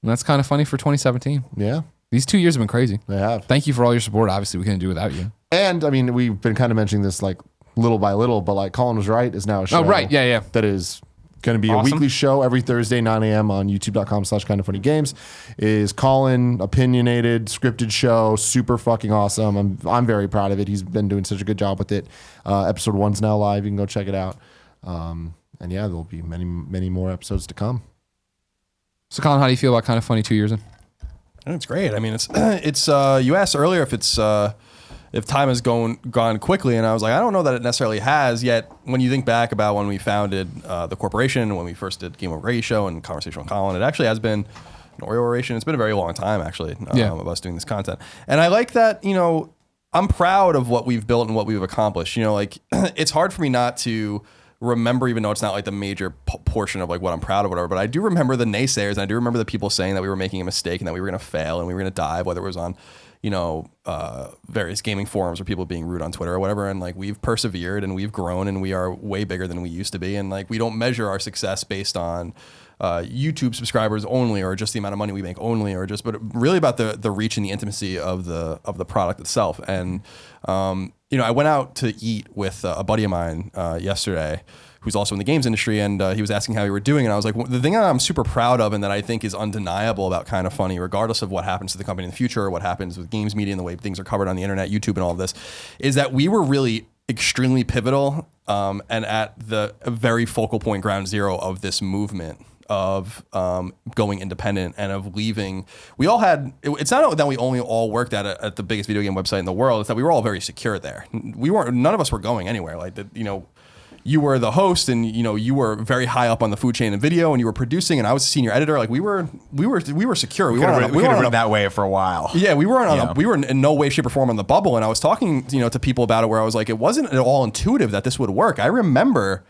And that's kind of funny for 2017. Yeah. These 2 years have been crazy. They have. Thank you for all your support. Obviously, we couldn't do it without you. And I mean, we've been kind of mentioning this like little by little, but like Colin Was Right is now a show. Oh, right. Yeah. That is going to be Awesome. a weekly show every Thursday, 9 a.m. on youtube.com/kindoffunnygames. Is Colin opinionated, scripted show, super fucking awesome. I'm very proud of it. He's been doing such a good job with it. Episode 1's now live. You can go check it out. And yeah, there'll be many, many more episodes to come. So, Colin, how do you feel about Kind of Funny 2 years in? It's great. I mean, it's you asked earlier if time has gone quickly, and I was like, I don't know that it necessarily has yet. When you think back about when we founded the corporation, when we first did GameOverGreggy show and Conversational with Colin, it actually has been an oration. It's been a very long time, actually, of us doing this content. And I like that, I'm proud of what we've built and what we've accomplished. Like, it's hard for me not to remember, even though it's not like the major portion of like what I'm proud of, whatever, but I do remember the naysayers, and I do remember the people saying that we were making a mistake and that we were going to fail and we were going to dive, whether it was on various gaming forums or people being rude on Twitter or whatever. And like, we've persevered and we've grown and we are way bigger than we used to be. And like, we don't measure our success based on YouTube subscribers only, or just the amount of money we make only, or just, but really about the reach and the intimacy of the product itself. And I went out to eat with a buddy of mine yesterday, who's also in the games industry, and he was asking how we were doing, and I was like, the thing that I'm super proud of and that I think is undeniable about Kind of Funny, regardless of what happens to the company in the future or what happens with games media and the way things are covered on the internet, YouTube and all of this, is that we were really extremely pivotal and at the very focal point, ground zero of this movement of going independent and of leaving. We all had, it's not that we only all worked at the biggest video game website in the world, it's that we were all very secure there. None of us were going anywhere. Like, you were the host, and you were very high up on the food chain in video, and you were producing, and I was a senior editor. Like, we were secure. We weren't ridden that way for a while. Yeah, we weren't we were in no way, shape, or form on the bubble. And I was talking to people about it, where I was like, it wasn't at all intuitive that this would work. I remember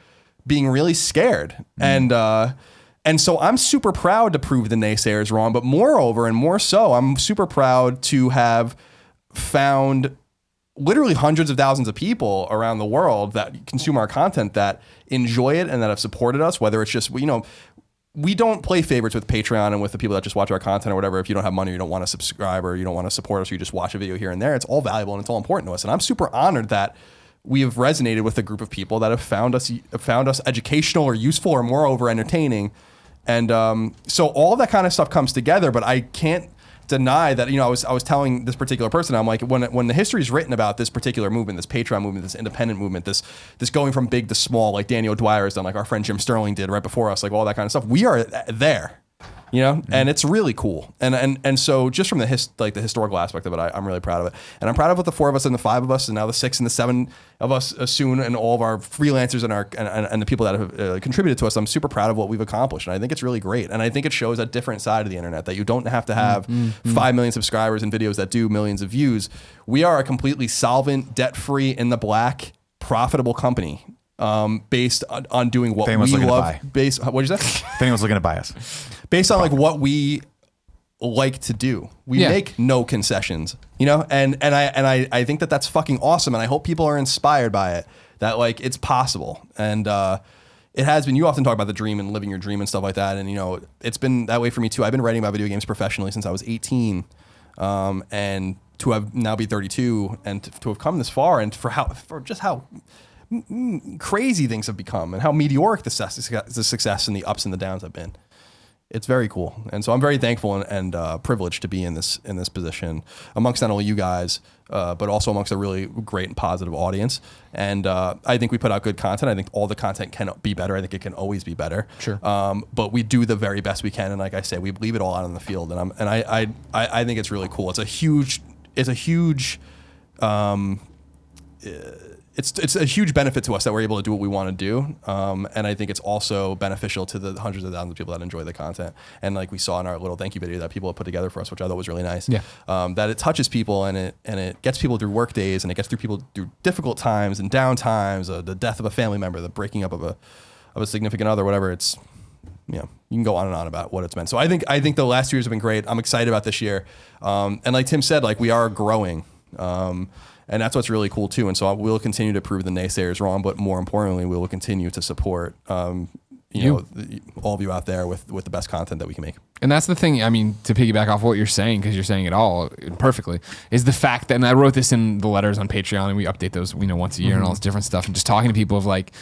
being really scared, and so I'm super proud to prove the naysayers wrong. But moreover, and more so, I'm super proud to have found literally hundreds of thousands of people around the world that consume our content, that enjoy it and that have supported us, whether it's just, we don't play favorites with Patreon and with the people that just watch our content or whatever. If you don't have money, you don't want to subscribe, or you don't want to support us, or you just watch a video here and there, it's all valuable and it's all important to us. And I'm super honored that we have resonated with a group of people that have found us educational or useful or moreover entertaining. And so all of that kind of stuff comes together, but I can't deny that, I was telling this particular person, I'm like, when the history is written about this particular movement, this Patreon movement, this independent movement, this going from big to small, like Danny O'Dwyer has done, like our friend Jim Sterling did right before us, like all that kind of stuff, we are there. And it's really cool. And so just from the historical aspect of it, I'm really proud of it. And I'm proud of what the 4 of us and the 5 of us, and now the 6 and the 7 of us soon, and all of our freelancers and the people that have contributed to us. I'm super proud of what we've accomplished. And I think it's really great. And I think it shows a different side of the internet, that you don't have to have 5 million subscribers and videos that do millions of views. We are a completely solvent, debt-free, in the black, profitable company. Based on doing what we love. What'd you say? If anyone's looking to buy us. Based on like what we like to do. We make no concessions, and I think that that's fucking awesome. And I hope people are inspired by it, that like it's possible. And it has been, you often talk about the dream and living your dream and stuff like that. And it's been that way for me too. I've been writing about video games professionally since I was 18. And to have now be 32 and to have come this far, and for just how crazy things have become and how meteoric the success and the ups and the downs have been. it's very cool. And so I'm very thankful and privileged to be in this position amongst not only you guys, but also amongst a really great and positive audience. And I think we put out good content. I think all the content can be better. I think it can always be better. Sure. But we do the very best we can. And like I say, we leave it all out on the field. And I think it's really cool. It's a huge it's a huge benefit to us that we're able to do what we want to do. And I think it's also beneficial to the hundreds of thousands of people that enjoy the content. And like we saw in our little thank you video that people have put together for us, which I thought was really nice. Yeah. That it touches people and it gets people through work days and it gets through people through difficult times and down times, the death of a family member, the breaking up of a significant other, whatever. It's, you can go on and on about what it's meant. So I think the last 2 years have been great. I'm excited about this year. And like Tim said, like we are growing. And that's what's really cool too. And so we'll continue to prove the naysayers wrong, but more importantly, we will continue to support, all of you out there with the best content that we can make. And that's the thing, I mean, to piggyback off what you're saying, because you're saying it all perfectly, is the fact that, and I wrote this in the letters on Patreon, and we update those, once a year and all this different stuff, and just talking to people of like,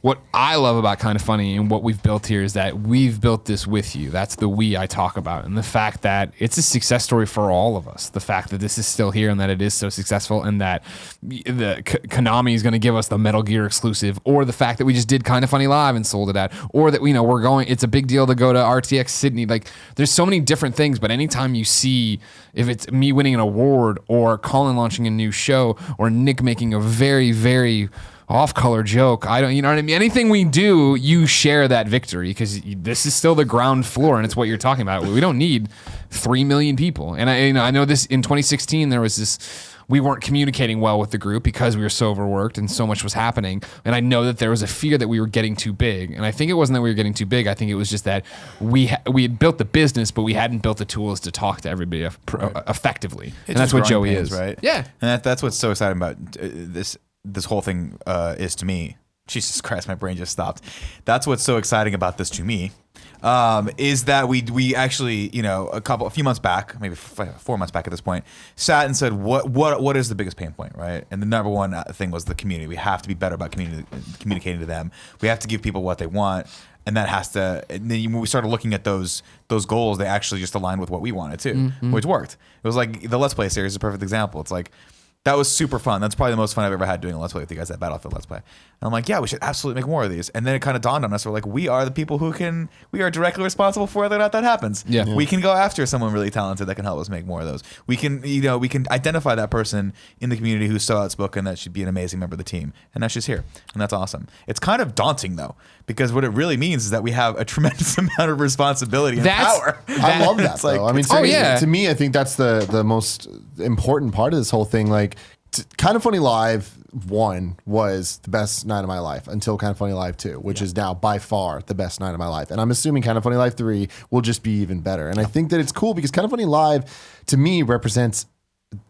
what I love about Kind of Funny and what we've built here is that we've built this with you. That's the we I talk about. And the fact that it's a success story for all of us. The fact that this is still here and that it is so successful and that the Konami is going to give us the Metal Gear exclusive, or the fact that we just did Kind of Funny Live and sold it out, or that, we're going, it's a big deal to go to RTX Sydney. Like there's so many different things, but anytime you see, if it's me winning an award or Colin launching a new show or Nick making a very, very off-color joke, you know what I mean? Anything we do, you share that victory because this is still the ground floor and it's what you're talking about. We don't need 3 million people. And I know this in 2016, there was this, we weren't communicating well with the group because we were so overworked and so much was happening. And I know that there was a fear that we were getting too big. And I think it wasn't that we were getting too big. I think it was just that we had built the business, but we hadn't built the tools to talk to everybody effectively. And that's what Joey is. Right? Yeah. And that's what's so exciting about this whole thing is to me. Jesus Christ, my brain just stopped. That's what's so exciting about this to me, is that we actually, a few months back, maybe 4 months back at this point, sat and said, what is the biggest pain point, right? And the number one thing was the community. We have to be better about communicating to them. We have to give people what they want. And that has to. And then when we started looking at those goals, they actually just aligned with what we wanted too, which worked. It was like the Let's Play series is a perfect example. It's like, that was super fun. That's probably the most fun I've ever had doing a Let's Play with you guys, that Battlefield Let's Play. And I'm like, yeah, we should absolutely make more of these. And then it kind of dawned on us. We're like, we are the people we are directly responsible for whether or not that happens. Yeah. We can go after someone really talented that can help us make more of those. We can identify that person in the community who's so outspoken that should be an amazing member of the team. And that's just here. And that's awesome. It's kind of daunting though, because what it really means is that we have a tremendous amount of responsibility and power. I love that though. I mean, to me, I think that's the most important part of this whole thing. Like, Kind of Funny Live 1 was the best night of my life until Kind of Funny Live 2, which is now by far the best night of my life. And I'm assuming Kind of Funny Live 3 will just be even better. And I think that it's cool because Kind of Funny Live to me represents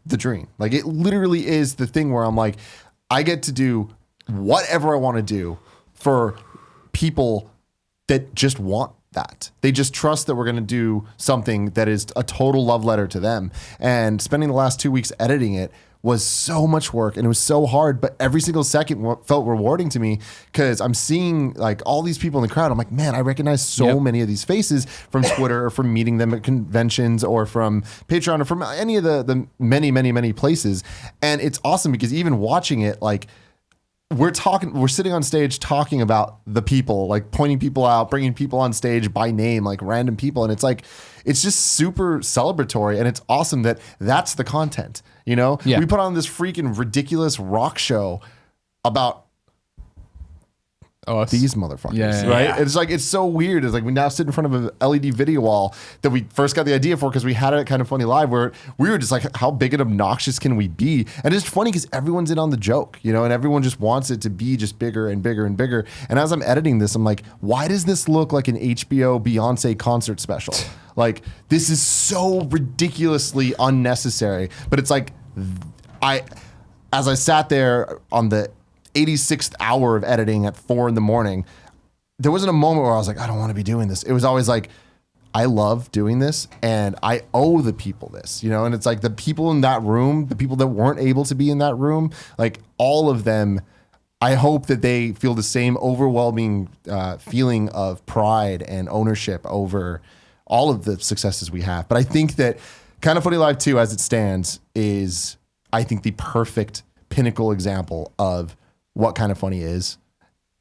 the dream. Like it literally is the thing where I'm like, I get to do whatever I want to do for people that just want that. They just trust that we're going to do something that is a total love letter to them. And spending the last 2 weeks editing it was so much work and it was so hard, but every single second felt rewarding to me because I'm seeing like all these people in the crowd. I'm like, man, I recognize so many of these faces from Twitter or from meeting them at conventions or from Patreon or from any of the many, many, many places. And it's awesome because even watching it, like we're sitting on stage talking about the people, like pointing people out, bringing people on stage by name, like random people. And it's like, it's just super celebratory and it's awesome that that's the content, we put on this freaking ridiculous rock show about these motherfuckers, right? Yeah. It's like, it's so weird. It's like we now sit in front of an LED video wall that we first got the idea for because we had it at Kind of Funny Live where we were just like, how big and obnoxious can we be? And it's funny because everyone's in on the joke, and everyone just wants it to be just bigger and bigger and bigger. And as I'm editing this, I'm like, why does this look like an HBO Beyonce concert special? Like, this is so ridiculously unnecessary. But it's like, as I sat there on the 86th hour of editing at 4 a.m, there wasn't a moment where I was like, I don't want to be doing this. It was always like, I love doing this and I owe the people this, and it's like the people in that room, the people that weren't able to be in that room, like all of them, I hope that they feel the same overwhelming feeling of pride and ownership over all of the successes we have. But I think that Kind of Funny Live 2, as it stands, is, I think, the perfect pinnacle example of what Kind of Funny is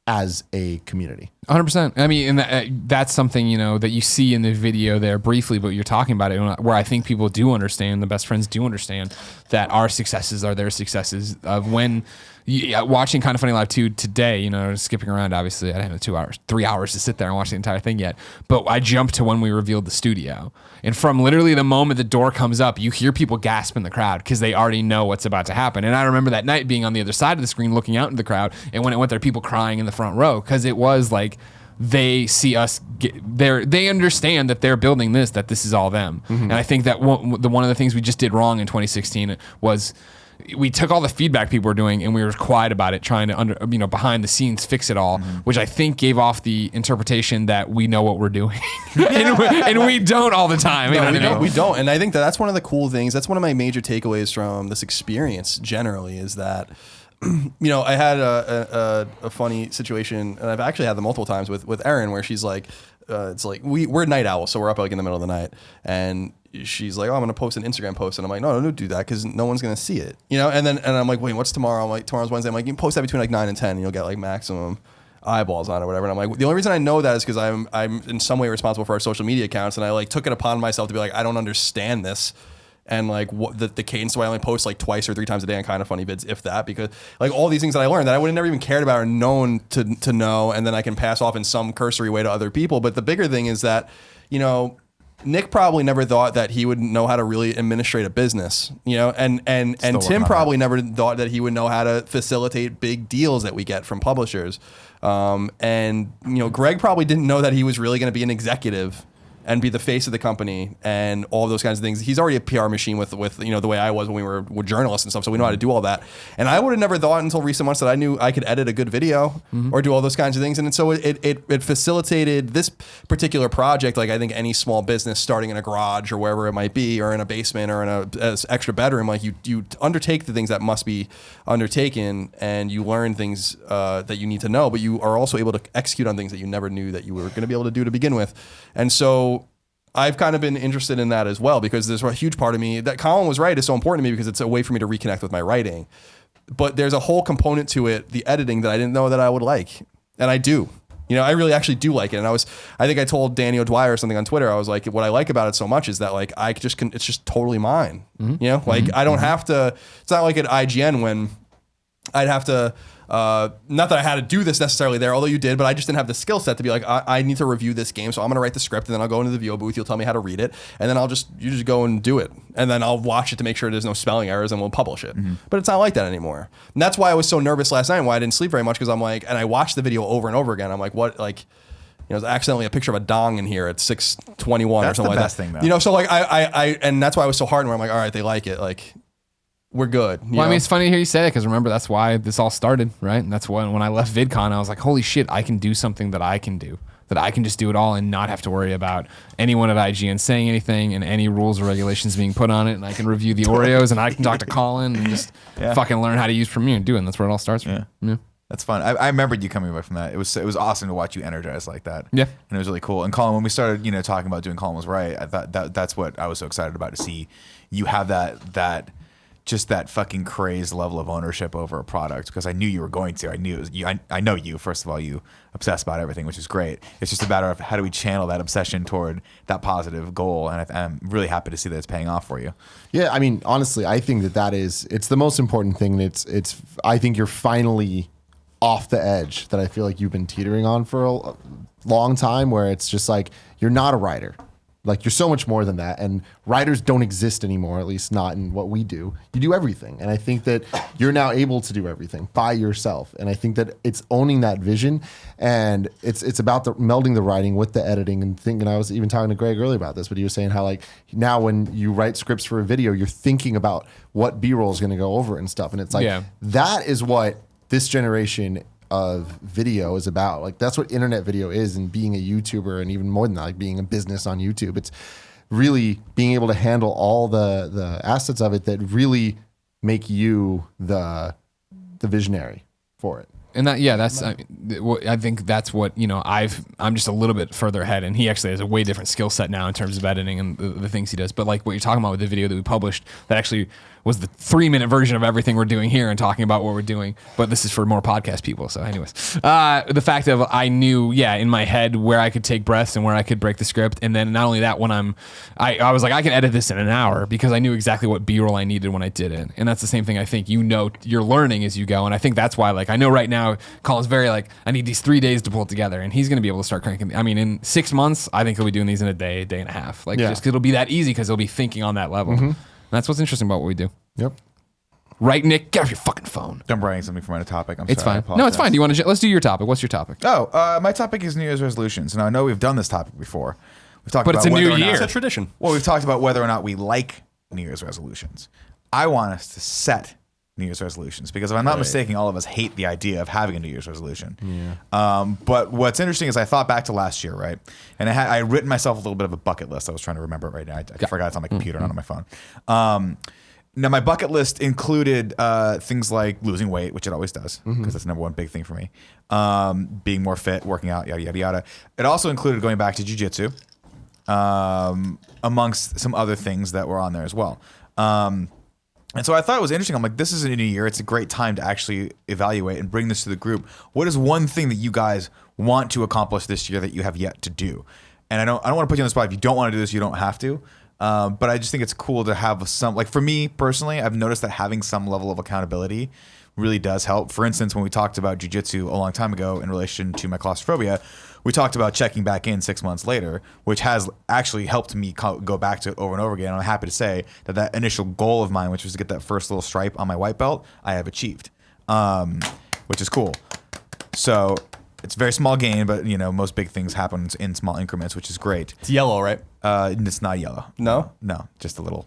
as a community. 100%. I mean, and that's something, you know, that you see in the video there briefly, but you're talking about it where I think people do understand, the best friends do understand that our successes are their successes. Of when watching Kind of Funny Live 2 today, you know, skipping around, obviously I didn't have 3 hours to sit there and watch the entire thing yet, but I jumped to when we revealed the studio. And from literally the moment the door comes up, you hear people gasp in the crowd because they already know what's about to happen. And I remember that night being on the other side of the screen looking out into the crowd, and when it went there, people crying in the front row because it was like, they see us they understand that they're building this, that this is all them. And I think that one of the things we just did wrong in 2016 was we took all the feedback people were doing and we were quiet about it, trying to behind the scenes fix it all, which I think gave off the interpretation that we know what we're doing. and we don't all the time. We don't. And I think that's one of the cool things. That's one of my major takeaways from this experience generally is that, you know, I had a funny situation, and I've actually had them multiple times with Erin, where she's like, it's like we're night owls, so we're up like in the middle of the night, and she's like, oh, I'm gonna post an Instagram post, and I'm like, no, don't do that because no one's gonna see it, you know. And I'm like, wait, what's tomorrow? I'm like, tomorrow's Wednesday. I'm like, you can post that between like 9 and 10, and you'll get like maximum eyeballs on it or whatever. And I'm like, the only reason I know that is because I'm in some way responsible for our social media accounts, and I like took it upon myself to be like, I don't understand this. And like what the cadence, so I only post like 2 or 3 times a day on Kind of Funny vids, if that, because like all these things that I learned that I would have never even cared about or known to know, and then I can pass off in some cursory way to other people. But the bigger thing is that, you know, Nick probably never thought that he would know how to really administrate a business, you know, and Tim probably never thought that he would know how to facilitate big deals that we get from publishers. And you know, Greg probably didn't know that he was really going to be an executive and be the face of the company and all of those kinds of things. He's already a PR machine with you know, the way I was when we were journalists and stuff, so we know how to do all that. And I would have never thought until recent months that I knew I could edit a good video or do all those kinds of things. And so it facilitated this particular project, like I think any small business starting in a garage or wherever it might be, or in a basement or in a extra bedroom, like you undertake the things that must be undertaken, and you learn things that you need to know, but you are also able to execute on things that you never knew that you were going to be able to do to begin with. And so I've kind of been interested in that as well, because there's a huge part of me that Colin was right is so important to me, because it's a way for me to reconnect with my writing. But there's a whole component to it, the editing, that I didn't know that I would like. And I do. You know, I really actually do like it. And I think I told Danny O'Dwyer or something on Twitter. I was like, what I like about it so much is that like it's just totally mine. You know, like I don't have to, it's not like at IGN when I'd have to, not that I had to do this necessarily there, although you did, but I just didn't have the skill set to be like, I need to review this game, so I'm going to write the script, and then I'll go into the VO booth, you'll tell me how to read it, and then you just go and do it. And then I'll watch it to make sure there's no spelling errors, and we'll publish it. But it's not like that anymore. And that's why I was so nervous last night, and why I didn't sleep very much, because I'm like, and I watched the video over and over again. I'm like, what, like, you know, there's accidentally a picture of a dong in here at 6:21 or something like that. That's the best thing, though. You know, so like I and that's why I was so hard, where I'm like, all right, they like it, like, we're good. Well, I mean, it's funny to hear you say that, because remember, that's why this all started, right? And that's when I left VidCon, I was like, holy shit, I can do something that I can do. That I can just do it all and not have to worry about anyone at IGN saying anything and any rules or regulations being put on it. And I can review the Oreos, and I can talk to Colin and just fucking learn how to use Premiere and do it. And that's where it all starts from. Yeah. That's fun. I remembered you coming away from that. It was awesome to watch you energized like that. Yeah. And it was really cool. And Colin, when we started, you know, talking about doing Colin Was Right, I thought that's what I was so excited about, to see you have that just that fucking crazed level of ownership over a product, because I knew you were going to. I knew it was you. I know you, first of all, you obsess about everything, which is great. It's just a matter of how do we channel that obsession toward that positive goal, and I'm really happy to see that it's paying off for you. Yeah, I mean, honestly, I think it's the most important thing. It's I think you're finally off the edge that I feel like you've been teetering on for a long time, where it's just like, you're not a writer. Like, you're so much more than that, and writers don't exist anymore, at least not in what we do. You do everything, and I think that you're now able to do everything by yourself, and I think that it's owning that vision, and it's about melding the writing with the editing and thinking. I was even talking to Greg earlier about this, but he was saying how, like, now when you write scripts for a video, you're thinking about what B-roll is going to go over and stuff, and it's like, that is what this generation of video is about. Like, that's what internet video is, and being a YouTuber, and even more than that, like being a business on YouTube. It's really being able to handle all the assets of it that really make you the visionary for it. And I think that's what, I'm just a little bit further ahead, and he actually has a way different skill set now in terms of editing and the things he does. But like what you're talking about with the video that we published, that actually was the 3-minute version of everything we're doing here and talking about what we're doing. But this is for more podcast people. So anyways, the fact of I knew, in my head where I could take breaths and where I could break the script. And then not only that, when I was like, I can edit this in an hour because I knew exactly what B-roll I needed when I did it. And that's the same thing I think, you're learning as you go. And I think that's why, like, I know right now Colin's very like, I need these 3 days to pull it together, and he's going to be able to start cranking. I mean, in 6 months, I think he'll be doing these in a day and a half. Like, just 'cause it'll be that easy because he'll be thinking on that level. And that's what's interesting about what we do. Yep. Right, Nick? Get off your fucking phone. I'm writing something for my topic. It's sorry, fine. No, it's fine. Do you want to? Let's do your topic. What's your topic? My topic is New Year's resolutions. And I know we've done this topic before. We've talked But about it's a new whether or not- year. It's a tradition. Well, we've talked about whether or not we like New Year's resolutions. I want us to set New Year's resolutions because if I'm not mistaken, all of us hate the idea of having a New Year's resolution. Yeah. But what's interesting is I thought back to last year, right? And I had written myself a little bit of a bucket list. I was trying to remember it right now. I forgot it's on my computer, not on my phone. Now, my bucket list included things like losing weight, which it always does, because that's the number one big thing for me. Being more fit, working out, yada, yada, yada. It also included going back to jiu-jitsu, amongst some other things that were on there as well. And so I thought it was interesting. I'm like, this is a new year. It's a great time to actually evaluate and bring this to the group. What is one thing that you guys want to accomplish this year that you have yet to do? And I don't want to put you on the spot. If you don't want to do this, you don't have to. But I just think it's cool to have some, like for me personally, I've noticed that having some level of accountability really does help. For instance, when we talked about jiu-jitsu a long time ago in relation to my claustrophobia, we talked about checking back in 6 months later, which has actually helped me go back to it over and over again. And I'm happy to say that initial goal of mine, which was to get that first little stripe on my white belt, I have achieved, which is cool. So it's a very small gain, but most big things happen in small increments, which is great. It's yellow, right? It's not yellow. No? No, just a little.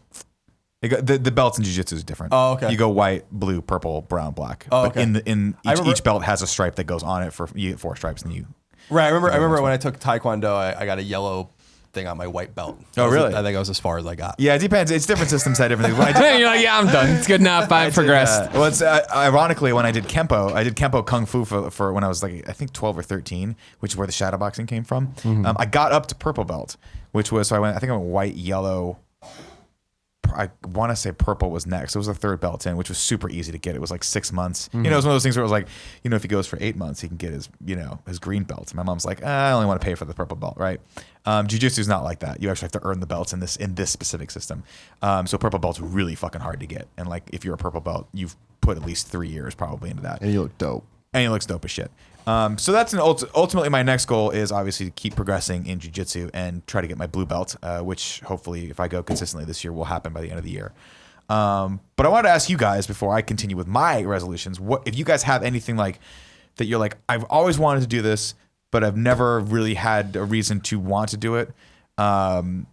The belts in jiu-jitsu is different. Oh, okay. You go white, blue, purple, brown, black. Oh, but okay. Each belt has a stripe that goes on it you get 4 stripes, and you. Right. I remember when I took Taekwondo, I got a yellow thing on my white belt. Oh, really? I think I was as far as I got. Yeah, it depends. It's different systems that different things. When I did, You're like, yeah, I'm done. It's good enough. I've progressed. Well, it's ironically when I did Kempo Kung Fu for when I was like I think 12 or 13, which is where the shadowboxing came from. I got up to purple belt, which was I went white, yellow. I want to say purple was next. It was the third belt in, which was super easy to get. It was like 6 months. It was one of those things where it was like, if he goes for 8 months, he can get his, his green belt. And my mom's like, I only want to pay for the purple belt, right? Jiu-jitsu is not like that. You actually have to earn the belts in this specific system. So purple belt's really fucking hard to get. And like, if you're a purple belt, you've put at least 3 years probably into that. And you look dope. And he looks dope as shit. So that's ultimately my next goal is obviously to keep progressing in jiu-jitsu and try to get my blue belt, which hopefully if I go consistently this year will happen by the end of the year. But I wanted to ask you guys before I continue with my resolutions, what if you guys have anything like that you're like, I've always wanted to do this, but I've never really had a reason to want to do it. Now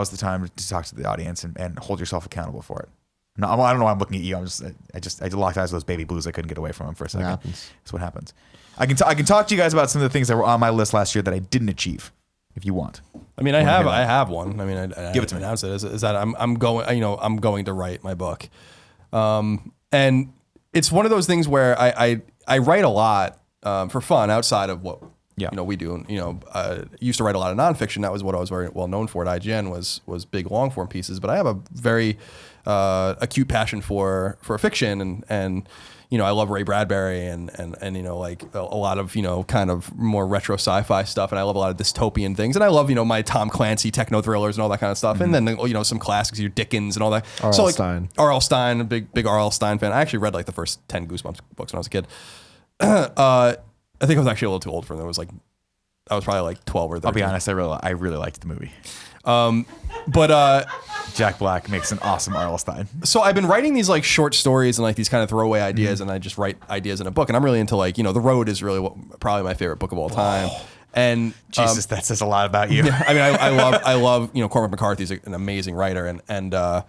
is the time to talk to the audience and hold yourself accountable for it. No, I don't know why I'm looking at you. I locked eyes with those baby blues. I couldn't get away from them for a second. That's what happens. I can talk to you guys about some of the things that were on my list last year that I didn't achieve. If you want, I mean, I have one. I mean, Give it to me. Announce it is that I'm going to write my book, and it's one of those things where I write a lot for fun outside of what we do. Used to write a lot of nonfiction. That was what I was very well known for at IGN was big long form pieces. But I have a very acute passion for fiction and I love Ray Bradbury and like a lot of kind of more retro sci-fi stuff, and I love a lot of dystopian things, and I love my Tom Clancy techno thrillers and all that kind of stuff, and then some classics, your Dickens and all that. R.L. Stein. R.L. Stein, a big R.L. Stein fan. I actually read like the first 10 Goosebumps books when I was a kid. I think I was actually a little too old for them. I was probably like 12 or 13. I'll be honest, I really liked the movie. But Jack Black makes an awesome R.L. Stein. So I've been writing these like short stories and like these kind of throwaway ideas, and I just write ideas in a book. And I'm really into like The Road is really probably my favorite book of all time. And Jesus, that says a lot about you. I mean, I love Cormac McCarthy's an amazing writer, and I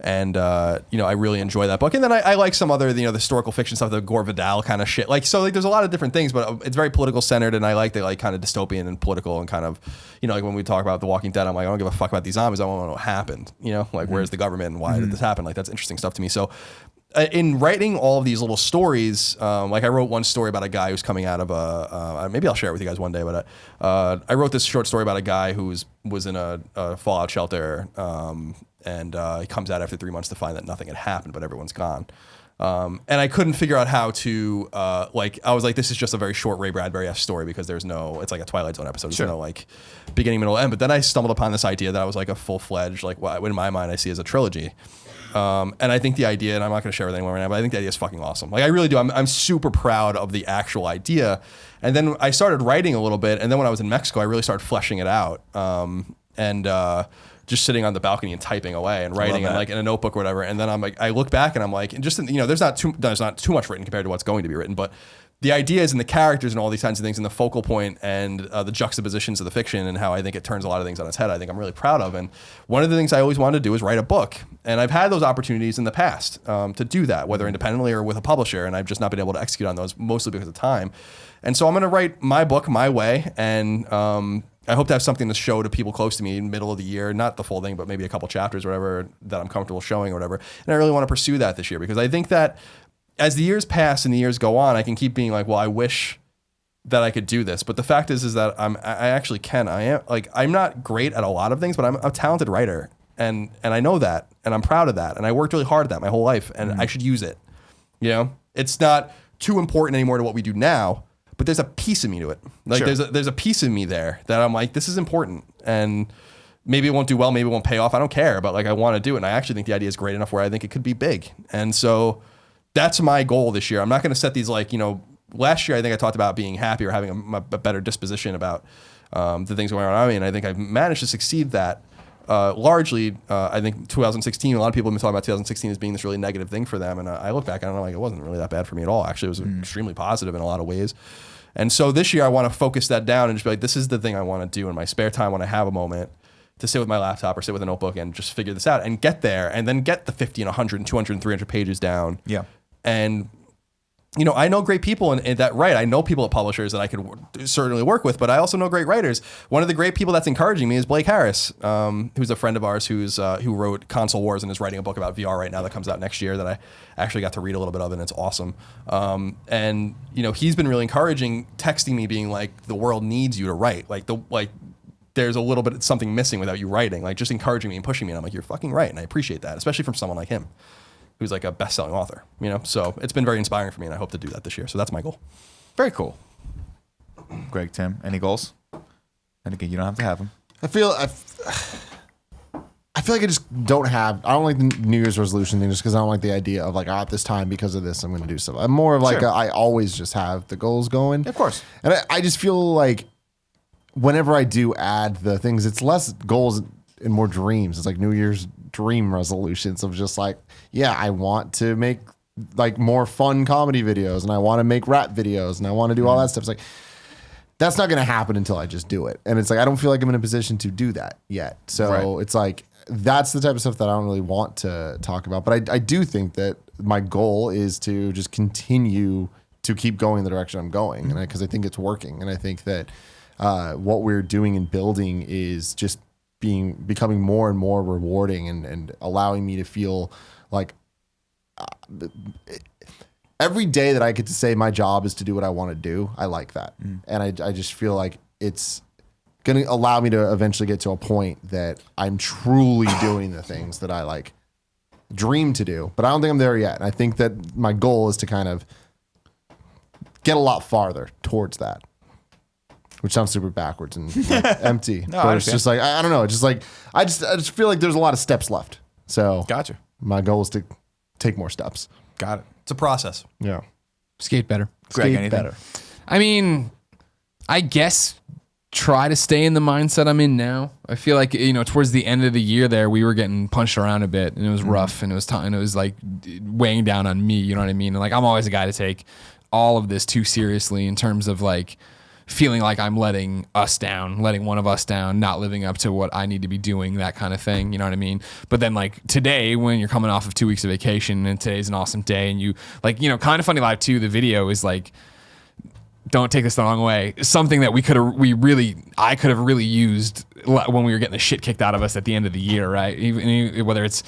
really enjoy that book. And then I like some other the historical fiction stuff, the Gore Vidal kind of shit. Like so, like there's a lot of different things, but it's very political centered, and I like the like kind of dystopian and political and kind of like when we talk about The Walking Dead, I'm like I don't give a fuck about these zombies. I want to know what happened. Like where's the government and why did this happen? Like that's interesting stuff to me. So in writing all of these little stories, like I wrote one story about a guy who's coming out of maybe I'll share it with you guys one day, but I wrote this short story about a guy who was in a fallout shelter, and he comes out after 3 months to find that nothing had happened, but everyone's gone. And I couldn't figure out how to, I was like, this is just a very short Ray Bradbury-esque story because it's like a Twilight Zone episode. There's no like beginning, middle, end. But then I stumbled upon this idea that I was like a full-fledged, like what in my mind I see as a trilogy. And I think the idea, and I'm not going to share with anyone right now, but I think the idea is fucking awesome. Like I really do. I'm super proud of the actual idea. And then I started writing a little bit. And then when I was in Mexico, I really started fleshing it out. Just sitting on the balcony and typing away and writing and like in a notebook or whatever. And then I'm like, I look back and I'm like, and just, there's not too much written compared to what's going to be written, but the ideas and the characters and all these kinds of things and the focal point and the juxtapositions of the fiction and how I think it turns a lot of things on its head, I think I'm really proud of. And one of the things I always wanted to do is write a book. And I've had those opportunities in the past to do that, whether independently or with a publisher. And I've just not been able to execute on those mostly because of time. And so I'm going to write my book my way. And I hope to have something to show to people close to me in the middle of the year, not the full thing, but maybe a couple chapters or whatever that I'm comfortable showing or whatever. And I really want to pursue that this year because I think that as the years pass and the years go on, I can keep being like, well, I wish that I could do this. But the fact is that I actually can. I'm not great at a lot of things, but I'm a talented writer. And I know that, and I'm proud of that. And I worked really hard at that my whole life, and I should use it. It's not too important anymore to what we do now, but there's a piece of me to it. Like there's a piece of me there that I'm like, this is important. And maybe it won't do well, maybe it won't pay off. I don't care, but like I want to do it. And I actually think the idea is great enough where I think it could be big. And so that's my goal this year. I'm not going to set these last year I think I talked about being happy or having a better disposition about the things going on around me. And I think I've managed to succeed that largely. I think 2016, a lot of people have been talking about 2016 as being this really negative thing for them. And I look back and I'm like, it wasn't really that bad for me at all. Actually, it was extremely positive in a lot of ways. And so this year I want to focus that down and just be like, this is the thing I want to do in my spare time when I have a moment to sit with my laptop or sit with a notebook and just figure this out and get there and then get the 50 and 100 and 200 and 300 pages down. Yeah. And I know great people in that write. I know people at publishers that I could certainly work with, but I also know great writers. One of the great people that's encouraging me is Blake Harris, who's a friend of ours who wrote Console Wars and is writing a book about VR right now that comes out next year that I actually got to read a little bit of, and it's awesome. And he's been really encouraging, texting me being like, the world needs you to write. There's a little bit something missing without you writing, like just encouraging me and pushing me. And I'm like, you're fucking right. And I appreciate that, especially from someone like him, who's like a best-selling author, So it's been very inspiring for me, and I hope to do that this year. So that's my goal. Very cool. Greg, Tim, any goals? And again, you don't have to have them. I feel like I just don't have. I don't like the New Year's resolution thing, just because I don't like the idea of like, at this time because of this I'm going to do stuff. I'm more of like I always just have the goals going. Of course. And I just feel like whenever I do add the things, it's less goals and more dreams. It's like New Year's dream resolutions of just like, I want to make like more fun comedy videos, and I want to make rap videos, and I want to do all that stuff. It's like, that's not going to happen until I just do it. And it's like, I don't feel like I'm in a position to do that yet. So It's like, that's the type of stuff that I don't really want to talk about. But I do think that my goal is to just continue to keep going in the direction I'm going. And because I think it's working. And I think that what we're doing and building is just becoming more and more rewarding and allowing me to feel like every day that I get to say my job is to do what I want to do, I like that. And I just feel like it's going to allow me to eventually get to a point that I'm truly doing the things that I like dream to do, but I don't think I'm there yet. And I think that my goal is to kind of get a lot farther towards that. Which sounds super backwards and like empty. But it's just like, I don't know. It's just like, I just feel like there's a lot of steps left. So gotcha. My goal is to take more steps. Got it. It's a process. Yeah. Skate better. Greg, Skate better. I mean, I guess try to stay in the mindset I'm in now. I feel like, towards the end of the year there, we were getting punched around a bit, and it was rough, and it was and it was like weighing down on me, you know what I mean? And like, I'm always a guy to take all of this too seriously in terms of like, feeling like I'm letting one of us down, not living up to what I need to be doing, that kind of thing. You know what I mean? But then like today, when you're coming off of 2 weeks of vacation and today's an awesome day, and you like, Kind of Funny Live 2, the video is like, don't take this the wrong way, something that I could have really used when we were getting the shit kicked out of us at the end of the year, right? Even whether it's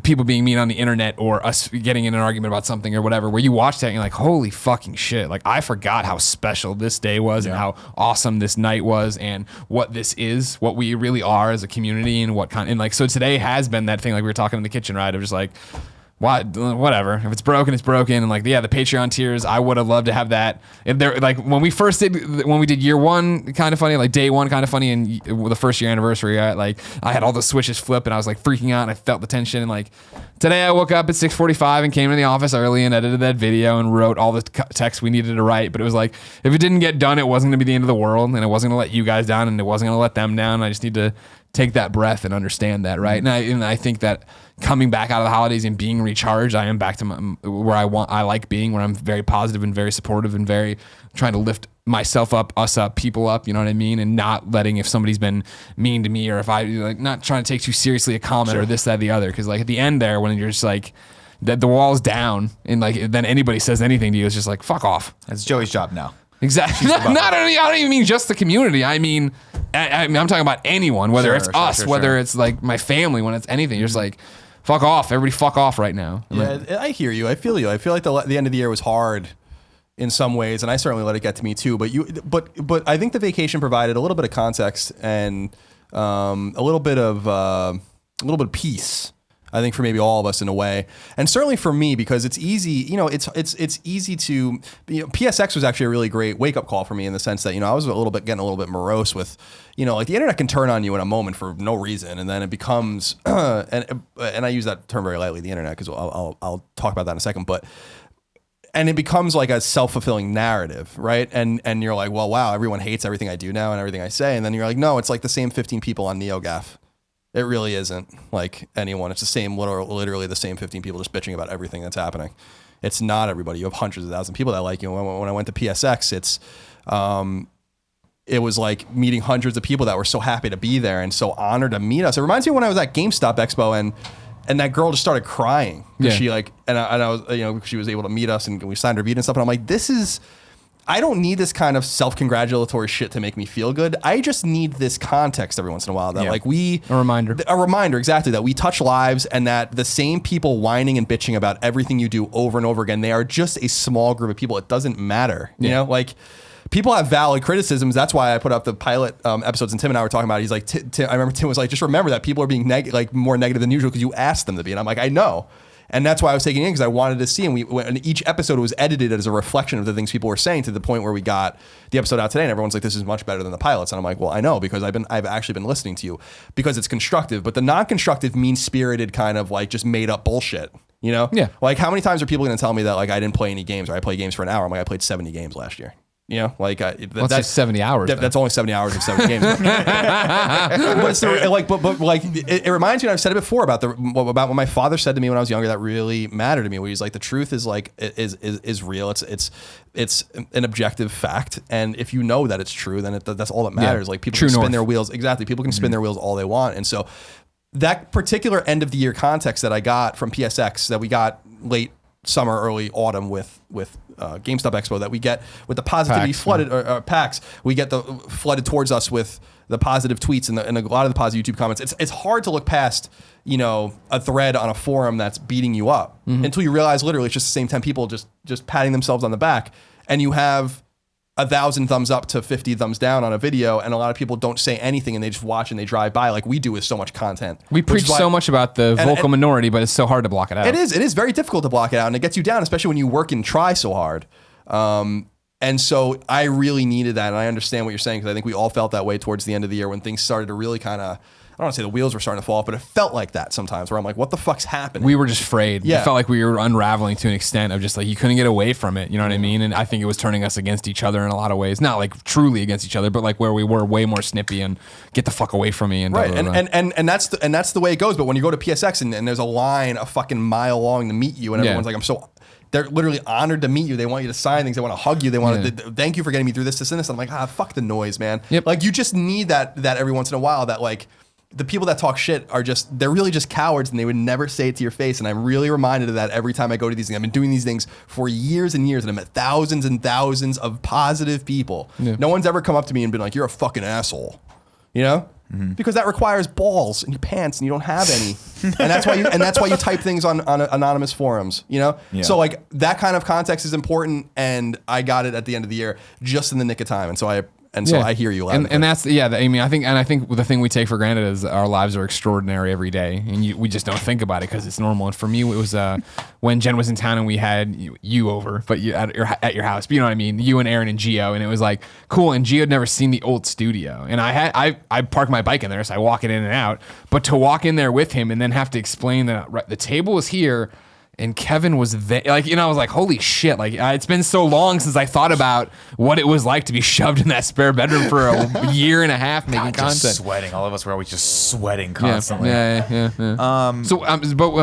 people being mean on the internet or us getting in an argument about something or whatever, where you watch that and you're like, holy fucking shit. Like, I forgot how special this day was and how awesome this night was and what this is, what we really are as a community and what kind. And like, so today has been that thing, like we were talking in the kitchen, right? Of just like, whatever. If it's broken, it's broken. And like, yeah, the Patreon tiers, I would have loved to have that. If there, like when we did year one, kind of funny, like day one, kind of funny, and the first year anniversary, I had all the switches flip and I was like freaking out and I felt the tension. And like today I woke up at 6:45 and came to the office early and edited that video and wrote all the text we needed to write. But it was like, if it didn't get done, it wasn't gonna be the end of the world and it wasn't gonna let you guys down and it wasn't gonna let them down. I just need to take that breath and understand that, right? And I think that coming back out of the holidays and being recharged, I am back to where I like being, where I'm very positive and very supportive and very trying to lift myself up, us up, people up, you know what I mean? And not letting, if somebody's been mean to me or if I like not trying to take too seriously a comment or this, that, the other. Cause like at the end there, when you're just like, that the wall's down and like, then anybody says anything to you, it's just like, fuck off. That's Joey's job now. Exactly. I don't even mean just the community. I mean, I'm talking about anyone, whether it's us, whether it's like my family, when it's anything. You're just like, fuck off. Everybody fuck off right now. Yeah, I hear you. I feel you. I feel like the end of the year was hard in some ways, and I certainly let it get to me too. But I think the vacation provided a little bit of context and a little bit of peace. I think for maybe all of us in a way, and certainly for me because it's easy. You know, it's easy to. PSX was actually a really great wake up call for me in the sense that I was getting a little bit morose with, like the internet can turn on you in a moment for no reason, and then it becomes and I use that term very lightly, the internet, because I'll talk about that in a second, but. And it becomes like a self-fulfilling narrative, right? And you're like, well, wow, everyone hates everything I do now and everything I say, and then you're like, no, it's like the same 15 people on NeoGAF. It really isn't like anyone. It's the same, literally the same 15 people just bitching about everything that's happening. It's not everybody. You have hundreds of thousands of people that like you. When I went to PSX, it was like meeting hundreds of people that were so happy to be there and so honored to meet us. It reminds me of when I was at GameStop Expo and that girl just started crying. Yeah. She like, and I was, she was able to meet us and we signed her Vita and stuff. And I'm like, I don't need this kind of self-congratulatory shit to make me feel good. I just need this context every once in a while that a reminder, exactly, that we touch lives and that the same people whining and bitching about everything you do over and over again, they are just a small group of people. It doesn't matter. You know, like people have valid criticisms. That's why I put up the pilot episodes and Tim and I were talking about it. He's like, I remember Tim was like, just remember that people are being more negative than usual because you asked them to be. And I'm like, I know. And that's why I was taking it in, because I wanted to see. And each episode was edited as a reflection of the things people were saying, to the point where we got the episode out today and everyone's like, this is much better than the pilots. And I'm like, well, I know, because I've actually been listening to you, because it's constructive. But the non-constructive, mean-spirited kind of like just made up bullshit, Yeah. Like, how many times are people going to tell me that like I didn't play any games or I play games for an hour? I'm like, I played 70 games last year. Like that's just 70 hours. That's only 70 hours of 70 games. But it reminds me, and I've said it before, about what my father said to me when I was younger that really mattered to me. Where he's like, the truth is like is real. It's an objective fact, and if you know that it's true, then that's all that matters. Like people can spin their wheels. Exactly, people can spin their wheels all they want, and so that particular end of the year context that I got from PSX, that we got late summer, early autumn with GameStop Expo, that we get with the positivity flooded or PAX, we get the flooded towards us with the positive tweets and a lot of the positive YouTube comments. It's hard to look past a thread on a forum that's beating you up until you realize literally it's just the same 10 people just patting themselves on the back, and you have 1,000 thumbs up to 50 thumbs down on a video, and a lot of people don't say anything and they just watch and they drive by, like we do with so much content. We preach so much about the vocal minority, but it's so hard to block it out. It is very difficult to block it out, and it gets you down, especially when you work and try so hard. And so I really needed that, and I understand what you're saying, because I think we all felt that way towards the end of the year when things started to really kind of, I don't want to say the wheels were starting to fall off, but it felt like that sometimes, where I'm like, what the fuck's happening? We were just afraid. Yeah. It felt like we were unraveling to an extent of just like, you couldn't get away from it. You know what I mean? And I think it was turning us against each other in a lot of ways. Not like truly against each other, but like where we were way more snippy and get the fuck away from me. And right. Blah, blah, blah. And that's the way it goes. But when you go to PSX and there's a line a fucking mile long to meet you, and everyone's like, they're literally honored to meet you. They want you to sign things. They want to hug you. They want to thank you for getting me through this and this. I'm like, fuck the noise, man. Yep. Like, you just need that every once in a while, that like, the people that talk shit they're really just cowards, and they would never say it to your face. And I'm really reminded of that every time I go to these things. I've been doing these things for years and years, and I've met thousands and thousands of positive people. Yeah. No one's ever come up to me and been like, "You're a fucking asshole," you know? Mm-hmm. Because that requires balls in your pants, and you don't have any, and that's why you type things on anonymous forums, you know. Yeah. So like that kind of context is important, and I got it at the end of the year, just in the nick of time, and so I hear you loud. And that's I mean, I think the thing we take for granted is our lives are extraordinary every day, and we just don't think about it because it's normal. And for me, it was when Jen was in town and we had you over, but you at your house. But you know what I mean? You and Aaron and Gio, and it was like cool. And Gio had never seen the old studio, and I parked my bike in there, so I walk it in and out. But to walk in there with him and then have to explain that the table was here. And Kevin was there, like, you know, I was like, holy shit. Like, it's been so long since I thought about what it was like to be shoved in that spare bedroom for a year and a half making content. Just sweating. All of us were always just sweating constantly. Yeah. But I'm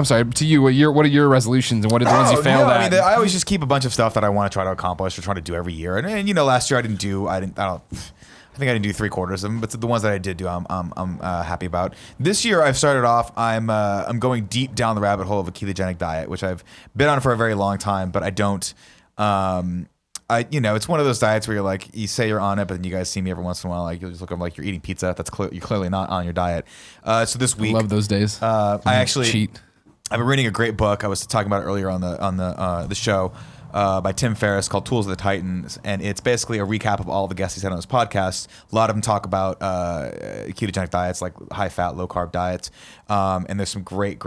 sorry, to you, what are your resolutions and what are the ones you failed at? I mean, I always just keep a bunch of stuff that I want to try to accomplish or try to do every year. And you know, last year I think I didn't do 3/4 of them, but the ones that I did do, I'm happy about. This year, I've started off. I'm going deep down the rabbit hole of a ketogenic diet, which I've been on for a very long time, but I don't. It's one of those diets where you're like, you say you're on it, but then you guys see me every once in a while, like you just look like you're eating pizza. You're clearly not on your diet. So this week, I love those days. I actually cheat. I've been reading a great book. I was talking about it earlier on the show. By Tim Ferriss called Tools of the Titans, and it's basically a recap of all the guests he's had on his podcast. A lot of them talk about ketogenic diets, like high-fat, low-carb diets, and there's some great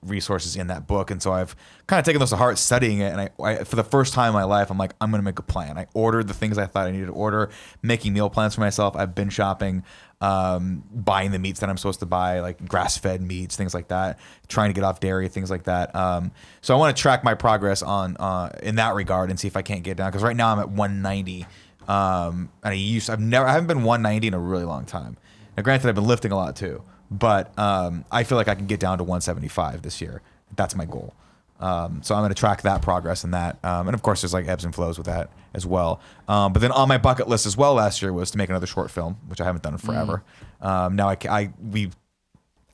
resources in that book. And so I've kind of taken those to heart, studying it, and I for the first time in my life, I'm like, I'm going to make a plan. I ordered the things I thought I needed to order, making meal plans for myself. I've been shopping, buying the meats that I'm supposed to buy, like grass-fed meats, things like that, trying to get off dairy, things like that. So I want to track my progress on in that regard and see if I can't get down, because right now I'm at 190, and I haven't been 190 in a really long time. Now, granted, I've been lifting a lot too, but I feel like I can get down to 175 this year. That's my goal. So I'm going to track that progress in that. And of course, there's like ebbs and flows with that as well. But then on my bucket list as well last year was to make another short film, which I haven't done in forever. Now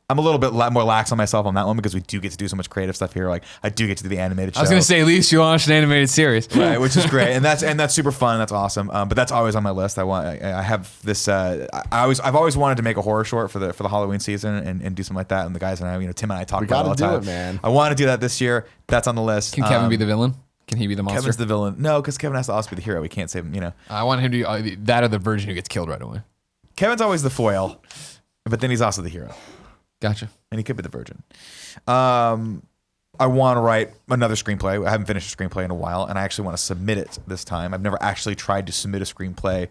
I'm a little bit more lax on myself on that one because we do get to do so much creative stuff here. Like I do get to do the animated show. I was going to say, at least you launched an animated series. Right, which is great. And that's super fun. That's awesome. But that's always on my list. I have this, I've always wanted to make a horror short for the Halloween season and do something like that. And the guys and I, Tim and I talk about it all the time. We got to do it, man. I want to do that this year. That's on the list. Can Kevin be the villain? Can he be the monster? Kevin's the villain. No, because Kevin has to also be the hero. We can't save him, I want him to be that or the virgin who gets killed right away. Kevin's always the foil, but then he's also the hero. Gotcha. And he could be the virgin. I want to write another screenplay. I haven't finished a screenplay in a while, and I actually want to submit it this time. I've never actually tried to submit a screenplay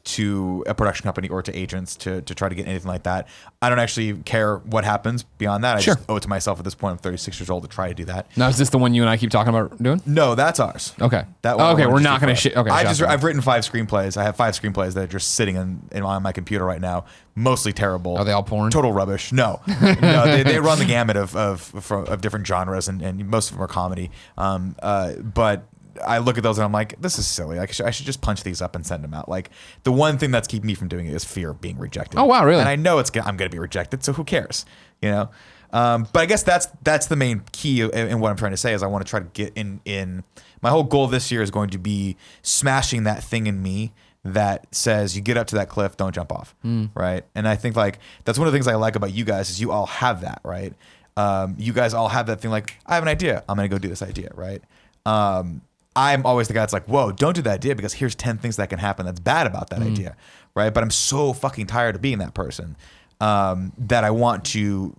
to a production company or to agents to try to get anything like that. I don't actually care what happens beyond that. I just owe it to myself at this point. I'm 36 years old to try to do that. Now, is this the one you and I keep talking about doing? No, that's ours. Okay. That one okay, we're not going to Okay. I've written 5 screenplays. I have 5 screenplays that are just sitting on my computer right now. Mostly terrible. Are they all porn? Total rubbish. No, they run the gamut of different genres, and most of them are comedy. But I look at those and I'm like, this is silly. I should just punch these up and send them out. Like the one thing that's keeping me from doing it is fear of being rejected. Oh wow, really? And I know I'm going to be rejected, so who cares? But I guess that's the main key in what I'm trying to say is I want to try to get in. My whole goal this year is going to be smashing that thing in me that says you get up to that cliff, don't jump off, right? And I think like that's one of the things I like about you guys is you all have that, right? You guys all have that thing like, I have an idea, I'm gonna go do this idea, right? I'm always the guy that's like, whoa, don't do that idea because here's 10 things that can happen that's bad about that idea, right? But I'm so fucking tired of being that person that I want to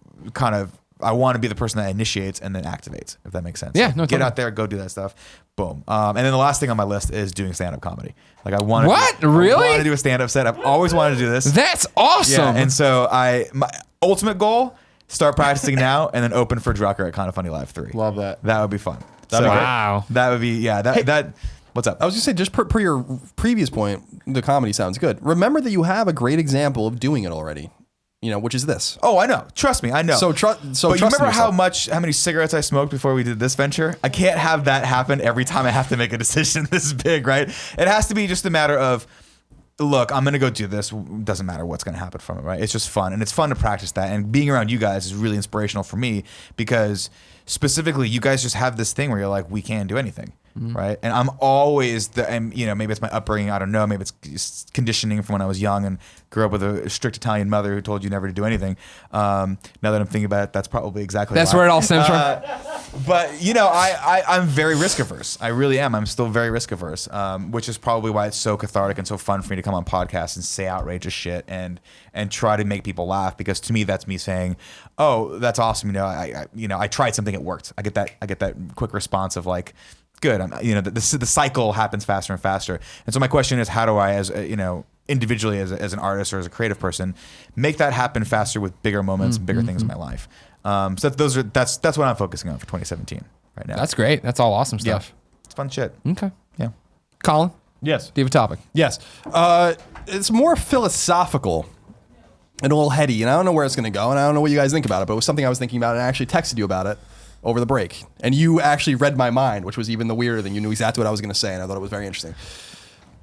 be the person that initiates and then activates, if that makes sense. Yeah, no, get out there, go do that stuff. Boom. And then the last thing on my list is doing stand-up comedy. Like I want to do a stand-up set. I've always wanted to do this. That's awesome. Yeah, and so my ultimate goal, start practicing now and then open for Drucker at Kind of Funny Live 3. Love that. That would be fun. Wow. That would be, that what's up? I was just saying, just per your previous point, the comedy sounds good. Remember that you have a great example of doing it already, which is this. Oh, I know. Trust me, I know. So but you remember how many cigarettes I smoked before we did this venture? I can't have that happen every time I have to make a decision this big, right? It has to be just a matter of look, I'm gonna go do this. Doesn't matter what's gonna happen from it, right? It's just fun, and it's fun to practice that. And being around you guys is really inspirational for me because specifically, you guys just have this thing where you're like, we can do anything. Right. And I'm always maybe it's my upbringing. I don't know. Maybe it's conditioning from when I was young and grew up with a strict Italian mother who told you never to do anything. Now that I'm thinking about it, that's probably exactly That's why. where it all stems from. But, I'm very risk averse. I really am. I'm still very risk averse, which is probably why it's so cathartic and so fun for me to come on podcasts and say outrageous shit and try to make people laugh. Because to me, that's me saying, oh, that's awesome. I tried something. It worked. I get that quick response of like, good. The cycle happens faster and faster. And so my question is, how do I, as individually as an artist or as a creative person, make that happen faster with bigger moments and bigger things in my life? So that's what I'm focusing on for 2017 right now. That's great. That's all awesome stuff. It's fun shit. Okay. Yeah. Colin, Yes. do you have a topic? Yes. It's more philosophical and a little heady, and I don't know where it's going to go, and I don't know what you guys think about it, but it was something I was thinking about, and I actually texted you about it over the break. And you actually read my mind, which was even the weirder thing. You knew exactly what I was going to say, and I thought it was very interesting.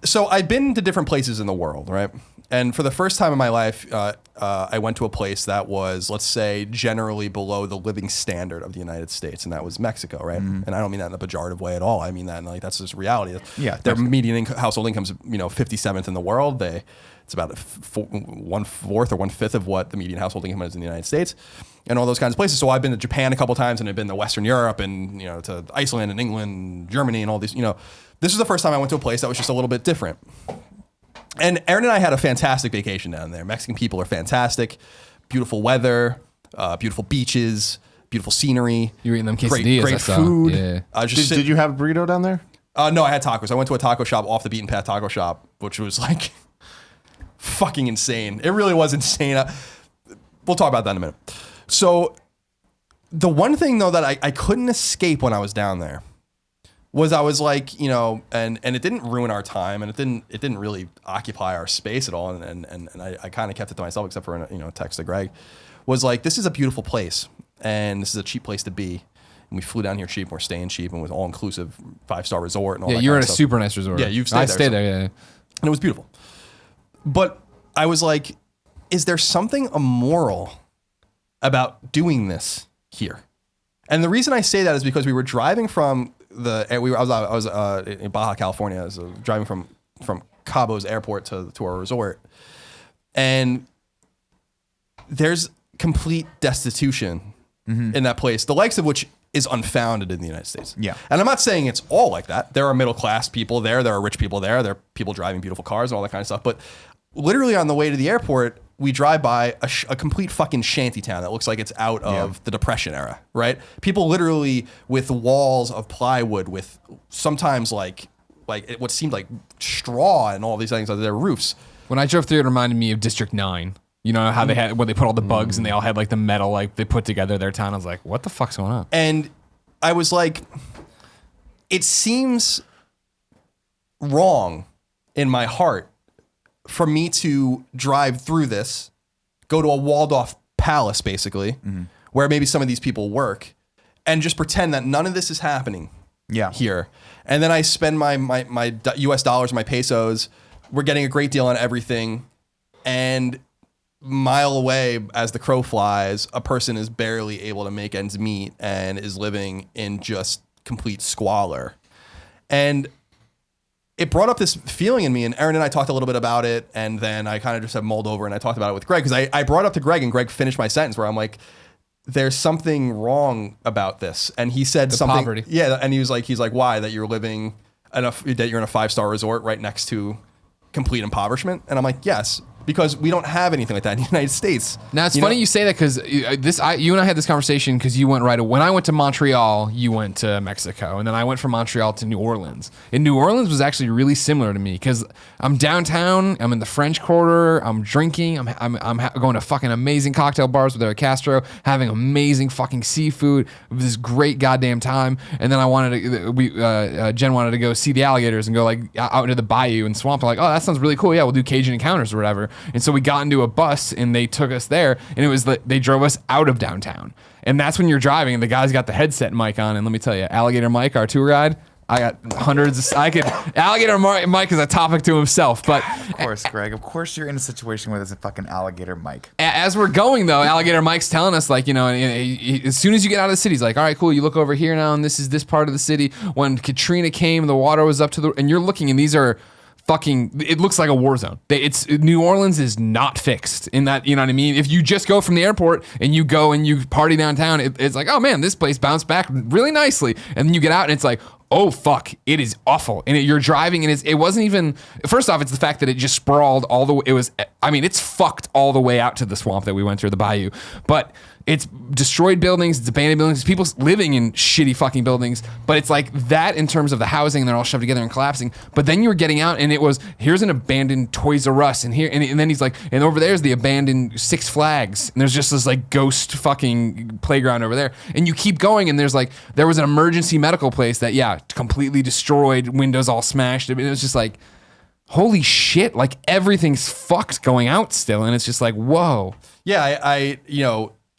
So I've been to different places in the world, right? And for the first time in my life, I went to a place that was, let's say, generally below the living standard of the United States, and that was Mexico, right? And I don't mean that in a pejorative way at all. I mean that in, like, that's just reality. Yeah, their median household income is 57th in the world. It's about 1/4 or 1/5 of what the median household income is in the United States, and all those kinds of places. So I've been to Japan a couple times, and I've been to Western Europe, and to Iceland and England, Germany, and all these. This is the first time I went to a place that was just a little bit different. And Aaron and I had a fantastic vacation down there. Mexican people are fantastic, beautiful weather, beautiful beaches, beautiful scenery. You were eating them quesadillas, great I saw. food. Yeah. Did you have a burrito down there? No, I had tacos. I went to a taco shop, off the beaten path taco shop, which was like fucking insane. It really was insane. We'll talk about that in a minute. So the one thing though that I couldn't escape when I was down there was I was like, and it didn't ruin our time, and it didn't really occupy our space at all, and I kind of kept it to myself except for a text to Greg, was like, this is a beautiful place, and this is a cheap place to be. And we flew down here cheap, and we're staying cheap, and it was all inclusive 5-star resort and all that. Yeah, you were kind at of a stuff. super nice resort. Yeah, you've stayed I there. stayed there, yeah. And it was beautiful. But I was like, is there something immoral about doing this here? And the reason I say that is because we were driving from I was in Baja California. I was driving from Cabo's airport to our resort, and there's complete destitution in that place, the likes of which is unfounded in the United States. Yeah. And I'm not saying it's all like that. There are middle class people there. There are rich people there. There are people driving beautiful cars and all that kind of stuff. But literally on the way to the airport, we drive by a complete fucking shanty town that looks like it's out of the Depression era, right? People literally with walls of plywood with sometimes like what seemed like straw and all these things on their roofs. When I drove through, it reminded me of District 9. You know how they had, where they put all the bugs and they all had like the metal, like they put together their town. I was like, what the fuck's going on? And I was like, it seems wrong in my heart for me to drive through this, go to a walled off palace, basically, where maybe some of these people work, and just pretend that none of this is happening here. And then I spend my US dollars, my pesos. We're getting a great deal on everything. And mile away, as the crow flies, a person is barely able to make ends meet and is living in just complete squalor. And it brought up this feeling in me, and Aaron and I talked a little bit about it, and then I kind of just have mulled over and I talked about it with Greg, because I brought it up to Greg, and Greg finished my sentence where I'm like, there's something wrong about this. And he said something. Poverty. Yeah, and he's like, why? That you're living that you're in a 5-star resort right next to complete impoverishment? And I'm like, yes. Because we don't have anything like that in the United States. Now it's funny you say that, because you and I had this conversation, because you went when I went to Montreal, you went to Mexico, and then I went from Montreal to New Orleans. And New Orleans was actually really similar to me, because I'm downtown, I'm in the French Quarter, I'm drinking, I'm going to fucking amazing cocktail bars with Eric Castro, having amazing fucking seafood, this great goddamn time. And then Jen wanted to go see the alligators and go like out into the bayou and swamp. I'm like, oh, that sounds really cool. Yeah, we'll do Cajun encounters or whatever. And so we got into a bus and they took us there, and it was they drove us out of downtown. And that's when you're driving and the guy's got the headset mic on. And let me tell you, Alligator Mike, our tour guide, I got hundreds. Alligator Mike is a topic to himself. But Of course, Greg. Of course, you're in a situation where there's a fucking alligator Mike. as we're going though, Alligator Mike's telling us like, as soon as you get out of the city, he's like, all right, cool. You look over here now, and this is this part of the city. When Katrina came, the water was up to and you're looking, and these are fucking. It looks like a war zone. New Orleans is not fixed in that. You know what I mean? If you just go from the airport and you go and you party downtown, it's like, oh man, this place bounced back really nicely. And then you get out and it's like, oh fuck, it is awful. And you're driving and it wasn't even, first off, it's the fact that it just sprawled all the way. It's fucked all the way out to the swamp that we went through, the bayou. But it's destroyed buildings, it's abandoned buildings, people living in shitty fucking buildings. But it's like that in terms of the housing, and they're all shoved together and collapsing. But then you were getting out and it was, here's an abandoned Toys R Us, and here, and then he's like, and over there's the abandoned Six Flags, and there's just this like ghost fucking playground over there. And you keep going, and there was an emergency medical place that, completely destroyed, windows all smashed. I mean, it was just like, holy shit, like everything's fucked going out still. And it's just like, whoa. Yeah,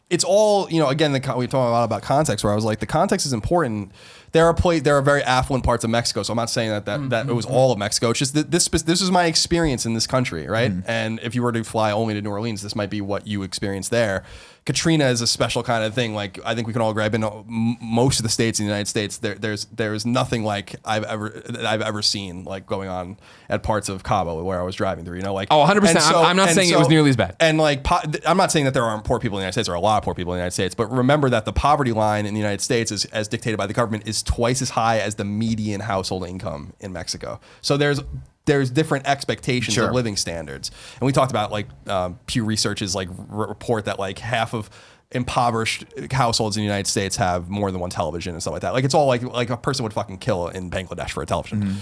it's all, again, we talk a lot about context, where I was like, the context is important. There are very affluent parts of Mexico, so I'm not saying that it was all of Mexico. It's just that this is my experience in this country, right? And if you were to fly only to New Orleans, this might be what you experience there. Katrina is a special kind of thing. Like, I think we can all agree. I've been to most of the states in the United States. There's nothing like I've ever seen like going on at parts of Cabo where I was driving through. 100%. So, I'm not saying it was nearly as bad. And like, I'm not saying that there aren't poor people in the United States. There are a lot of poor people in the United States. But remember that the poverty line in the United States, as dictated by the government, is twice as high as the median household income in Mexico. So there's different expectations of living standards. And we talked about like Pew Research's like report that like half of impoverished households in the United States have more than one television and stuff like that. Like, it's all like a person would fucking kill in Bangladesh for a television.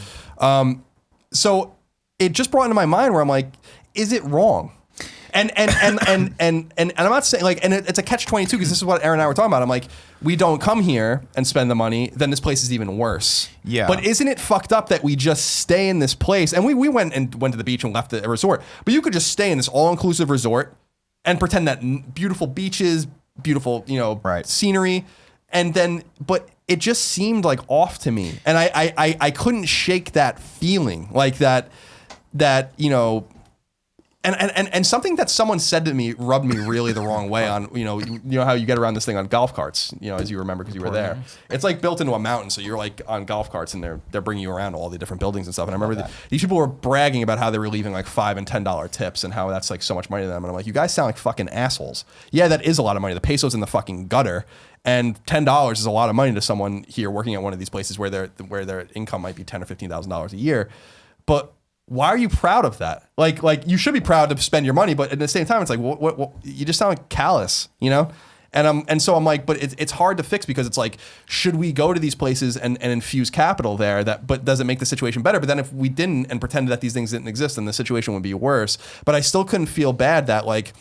So it just brought into my mind where I'm like, is it wrong? And I'm not saying like, and it's a catch-22, because this is what Aaron and I were talking about. I'm like, we don't come here and spend the money, then this place is even worse. Yeah. But isn't it fucked up that we just stay in this place? And we went to the beach and left the resort, but you could just stay in this all-inclusive resort and pretend that beautiful beaches, beautiful, scenery, and then, but it just seemed like off to me, and I couldn't shake that feeling, like that. And something that someone said to me rubbed me really the wrong way on, you know how you get around this thing on golf carts, as you remember, because you were there. It's like built into a mountain, so you're like on golf carts, and they're bringing you around all the different buildings and stuff. And I remember these people were bragging about how they were leaving like $5 and $10 tips, and how that's like so much money to them. And I'm like, you guys sound like fucking assholes. Yeah, that is a lot of money. The peso's in the fucking gutter, and $10 is a lot of money to someone here working at one of these places where their income might be $10,000 or $15,000 a year. But why are you proud of that? Like you should be proud to spend your money, but at the same time, it's like, what you just sound like callous, And so I'm like, but it's hard to fix, because it's like, should we go to these places and infuse capital there? But does it make the situation better? But then if we didn't and pretended that these things didn't exist, then the situation would be worse. But I still couldn't feel bad that like,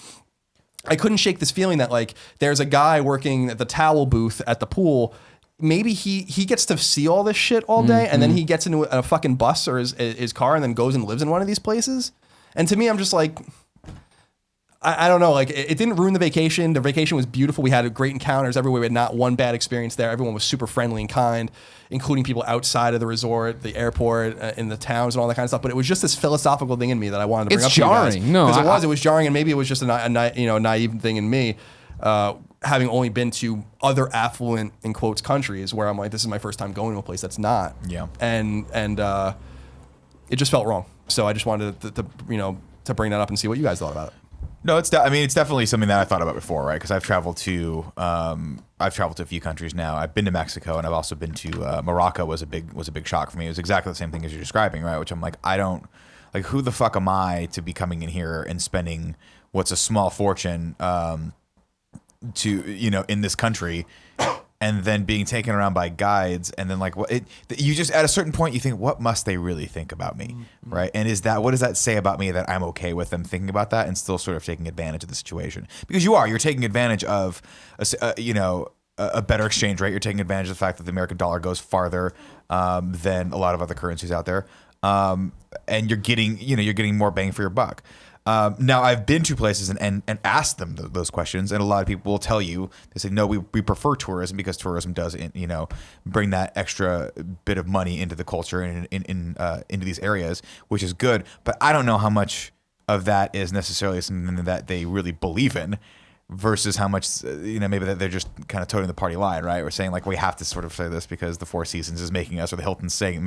I couldn't shake this feeling that like, there's a guy working at the towel booth at the pool. Maybe he gets to see all this shit all day, and then he gets into a fucking bus or his car and then goes and lives in one of these places. And to me, I'm just like, I don't know. Like, it didn't ruin the vacation. The vacation was beautiful. We had great encounters everywhere. We had not one bad experience there. Everyone was super friendly and kind, including people outside of the resort, the airport, in the towns, and all that kind of stuff. But it was just this philosophical thing in me that I wanted to bring up to you guys. It's jarring. No, because it was jarring, and maybe it was just a naive thing in me. Having only been to other affluent, in quotes, countries, where I'm like, this is my first time going to a place that's not. Yeah. And it just felt wrong. So I just wanted to bring that up and see what you guys thought about it. No, it's definitely something that I thought about before, right? Because I've traveled to a few countries now. I've been to Mexico, and I've also been to Morocco. Was a big shock for me. It was exactly the same thing as you're describing, right? Which I'm like, who the fuck am I to be coming in here and spending what's a small fortune in this country, and then being taken around by guides, and then like you just at a certain point you think, what must they really think about me, right? And what does that say about me that I'm okay with them thinking about that and still sort of taking advantage of the situation? Because you're taking advantage of a better exchange rate. You're taking advantage of the fact that the American dollar goes farther than a lot of other currencies out there, and you're getting more bang for your buck. Now, I've been to places and asked them those questions, and a lot of people will tell you, they say, no, we prefer tourism because tourism does, bring that extra bit of money into the culture and into these areas, which is good. But I don't know how much of that is necessarily something that they really believe in versus how much, maybe that they're just kind of toting the party line, right? We're saying like, we have to sort of say this because the Four Seasons is making us, or the Hilton's saying,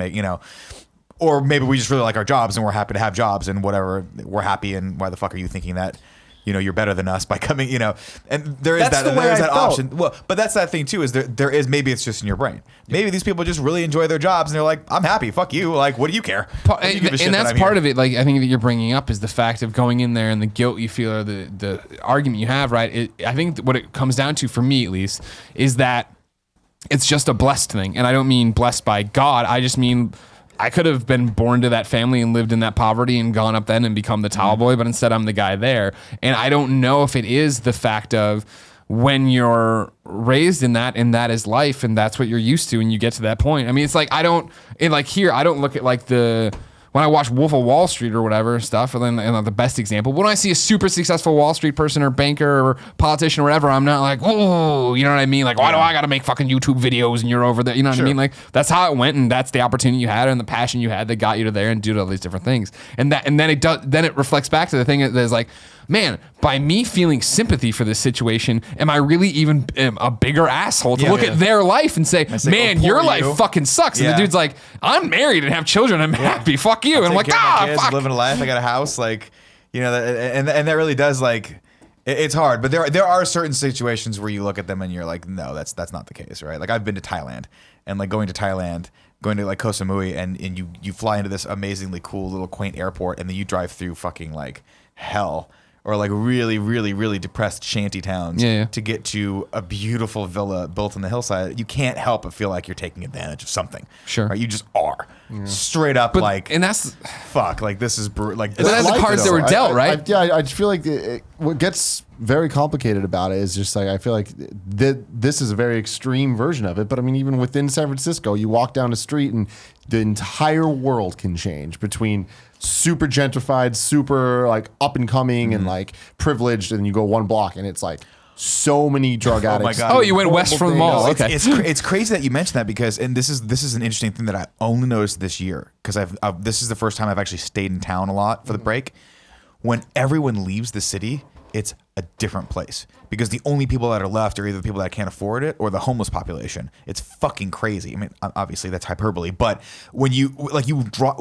or maybe we just really like our jobs and we're happy to have jobs and whatever, we're happy, and why the fuck are you thinking that you're better than us by coming, and there is that option. Well, but that's that thing too, is there is, maybe it's just in your brain. Maybe these people just really enjoy their jobs and they're like, I'm happy, fuck you. Like, what do you care? And that's part of it. Like, I think that you're bringing up is the fact of going in there and the guilt you feel, or the argument you have, right? I think what it comes down to, for me at least, is that it's just a blessed thing. And I don't mean blessed by God. I just mean, I could have been born to that family and lived in that poverty and gone up then and become the towel boy, but instead I'm the guy there. And I don't know if it is the fact of when you're raised in that, and that is life, and that's what you're used to, and you get to that point. I mean, it's like, I don't look at like when I watch Wolf of Wall Street or whatever stuff, and then the best example, when I see a super successful Wall Street person or banker or politician or whatever, I'm not like, oh, you know what I mean? Like, why do I got to make fucking YouTube videos and you're over there? You know what I mean? Like, that's how it went, and that's the opportunity you had and the passion you had that got you to there and do all these different things. And then it reflects back to the thing that is like, man, by me feeling sympathy for this situation, am I really even a bigger asshole to look at their life and say, man, your life fucking sucks. And the dude's like, I'm married and have children. I'm happy. Fuck you. And I'm like, fuck. Living a life. I got a house. Like, and that really does, like, it's hard. But there are certain situations where you look at them and you're like, no, that's not the case, right? Like, I've been to Thailand, and like going to like Koh Samui, and you fly into this amazingly cool little quaint airport, and then you drive through fucking like hell, or like really, really, really depressed shanty towns to get to a beautiful villa built on the hillside. You can't help but feel like you're taking advantage of something. Sure. Right? You just are. Straight up, and that's fuck. Like, this is like, that's the cards that were dealt, right? I just feel like what gets very complicated about it is just like, I feel like this is a very extreme version of it. But I mean, even within San Francisco, you walk down the street and the entire world can change between super gentrified, super like up and coming and like privileged, and you go one block and it's like so many drug addicts. My God. Oh, you went west from the mall. Okay. It's crazy that you mentioned that, because, and this is an interesting thing that I only noticed this year, because this is the first time I've actually stayed in town a lot for the break. When everyone leaves the city, it's a different place, because the only people that are left are either the people that can't afford it or the homeless population. It's fucking crazy. I mean, obviously that's hyperbole, but when you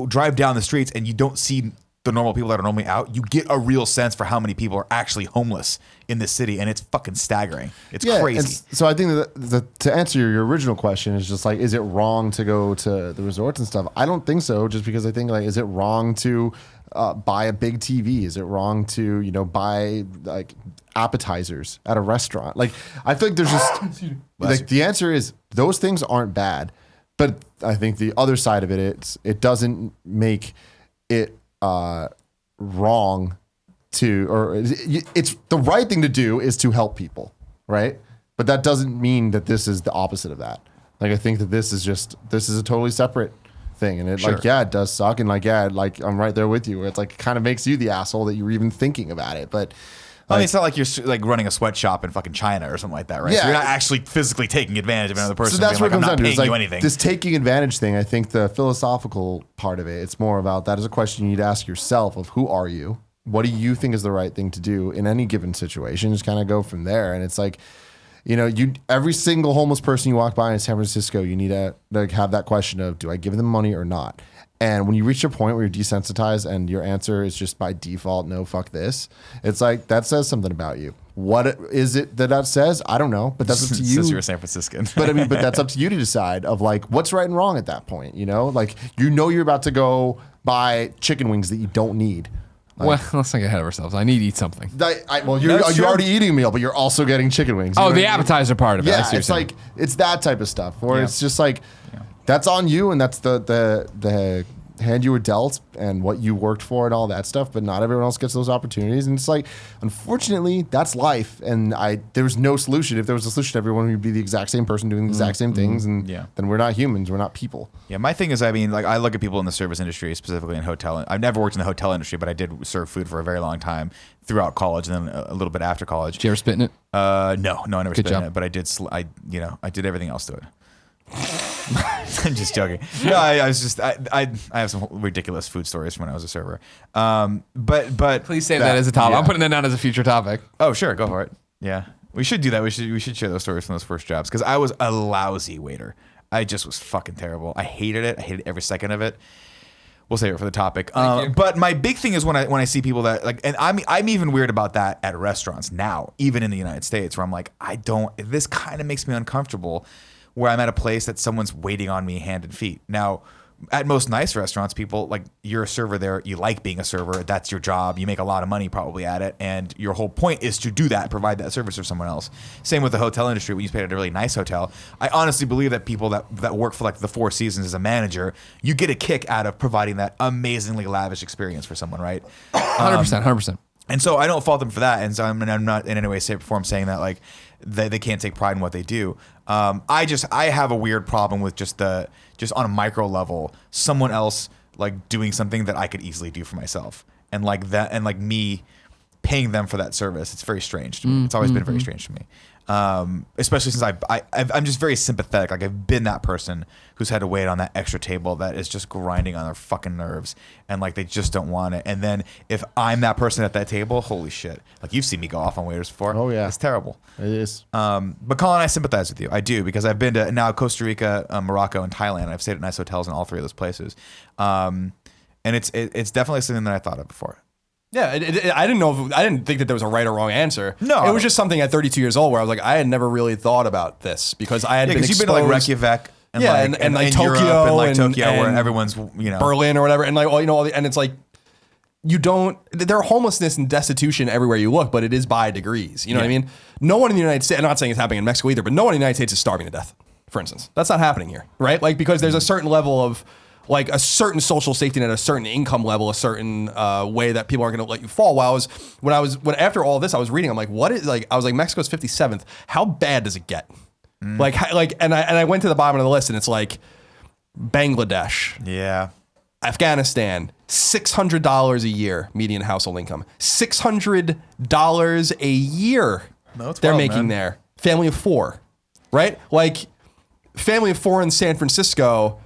drive down the streets and you don't see the normal people that are normally out, you get a real sense for how many people are actually homeless in this city, and it's fucking staggering. It's crazy. So I think that to answer your original question is just like, is it wrong to go to the resorts and stuff? I don't think so, just because I think, like, is it wrong to buy a big TV? Is it wrong to buy like appetizers at a restaurant? Like, I feel like there's just like, the answer is those things aren't bad, but I think the other side of it doesn't make it wrong to, or it's the right thing to do is to help people, right? But that doesn't mean that this is the opposite of that. Like, I think that this is a totally separate thing, and it it does suck, and I'm right there with you, where it's like, it kind of makes you the asshole that you were even thinking about it. But I mean, it's not like you're like running a sweatshop in fucking China or something like that, right? Yeah. So you're not actually physically taking advantage of another person. So that's what it comes down to. It's like, anything. This taking advantage thing, I think the philosophical part of it, it's more about, that is a question you need to ask yourself of, who are you? What do you think is the right thing to do in any given situation? Just kind of go from there. And it's like, every single homeless person you walk by in San Francisco, you need to have that question of, do I give them money or not? And when you reach a point where you're desensitized and your answer is just by default, no, fuck this, it's like, that says something about you. What is it that says? I don't know, but that's up to you. Since you're a San Franciscan. But that's up to you to decide of like, what's right and wrong at that point, Like, you're about to go buy chicken wings that you don't need. Well, let's not get ahead of ourselves. I need to eat something. You're already eating a meal, but you're also getting chicken wings. Oh, the appetizer part of it. Yeah, it's like, it's that type of stuff, or it's just like, that's on you, and that's the hand you were dealt and what you worked for and all that stuff, but not everyone else gets those opportunities. And it's like, unfortunately, that's life. And there's no solution. If there was a solution, everyone would be the exact same person doing the exact same things. And then we're not humans. We're not people. Yeah, my thing is, I mean, like, I look at people in the service industry, specifically in hotel. I've never worked in the hotel industry, but I did serve food for a very long time throughout college and then a little bit after college. Did you ever spit in it? No, I never spit job. in it, but I did. I did everything else to it. I'm just joking. No, I was just I have some ridiculous food stories from when I was a server. But Please save that as a topic. yeah. I'm putting that down as a future topic. Oh, sure, go for it. Yeah, we should do that. We should share those stories from those first jobs because I was a lousy waiter. I just was fucking terrible. I hated it. I hated every second of it. We'll save it for the topic. But my big thing is when I see people that like, and I'm even weird about that at restaurants now, even in the United States, where I'm like, this kind of makes me uncomfortable, where I'm at a place that someone's waiting on me hand and feet. Now, at most nice restaurants, people like, you're a server there, you like being a server, that's your job, you make a lot of money probably at it, and your whole point is to do that, provide that service for someone else. Same with the hotel industry, when you stay at a really nice hotel. I honestly believe that people that work for like the Four Seasons as a manager, you get a kick out of providing that amazingly lavish experience for someone, right? 100%. And so I don't fault them for that. And so I'm not in any way, shape, or form saying that like they can't take pride in what they do. I have a weird problem with just on a micro level, someone else like doing something that I could easily do for myself, and like that, and like me paying them for that service. It's very strange to me. It's always been very strange to me. Especially since I'm just very sympathetic. Like I've been that person who's had to wait on that extra table that is just grinding on their fucking nerves, and like they just don't want it. And then if I'm that person at that table, holy shit! Like you've seen me go off on waiters before. Oh yeah, it's terrible. It is. But Colin, I sympathize with you. I do, because I've been to now Costa Rica, Morocco, and Thailand. I've stayed at nice hotels in all three of those places, and it's definitely something that I thought of before. Yeah, I didn't think that there was a right or wrong answer. No. It was just something at 32 years old where I was like, I had never really thought about this because I had been exposed. You've been to like Reykjavik and like Tokyo Europe and like and Tokyo where everyone's, you know, Berlin or whatever. And like, and it's like, there are homelessness and destitution everywhere you look, but it is by degrees. You know what I mean? No one in the United States, I'm not saying it's happening in Mexico either, but no one in the United States is starving to death, for instance. That's not happening here, right? Like, because there's a certain level of, like a certain social safety net, a certain income level, a certain way that people aren't going to let you fall. When after all this, I was reading, I'm like, what is like? I was like, Mexico's 57th. How bad does it get? And I went to the bottom of the list, and it's like Bangladesh, Afghanistan, $600 a year median household income, $600 a year. No, it's they're wild, making man. there. Family of four, right? Like family of four in San Francisco.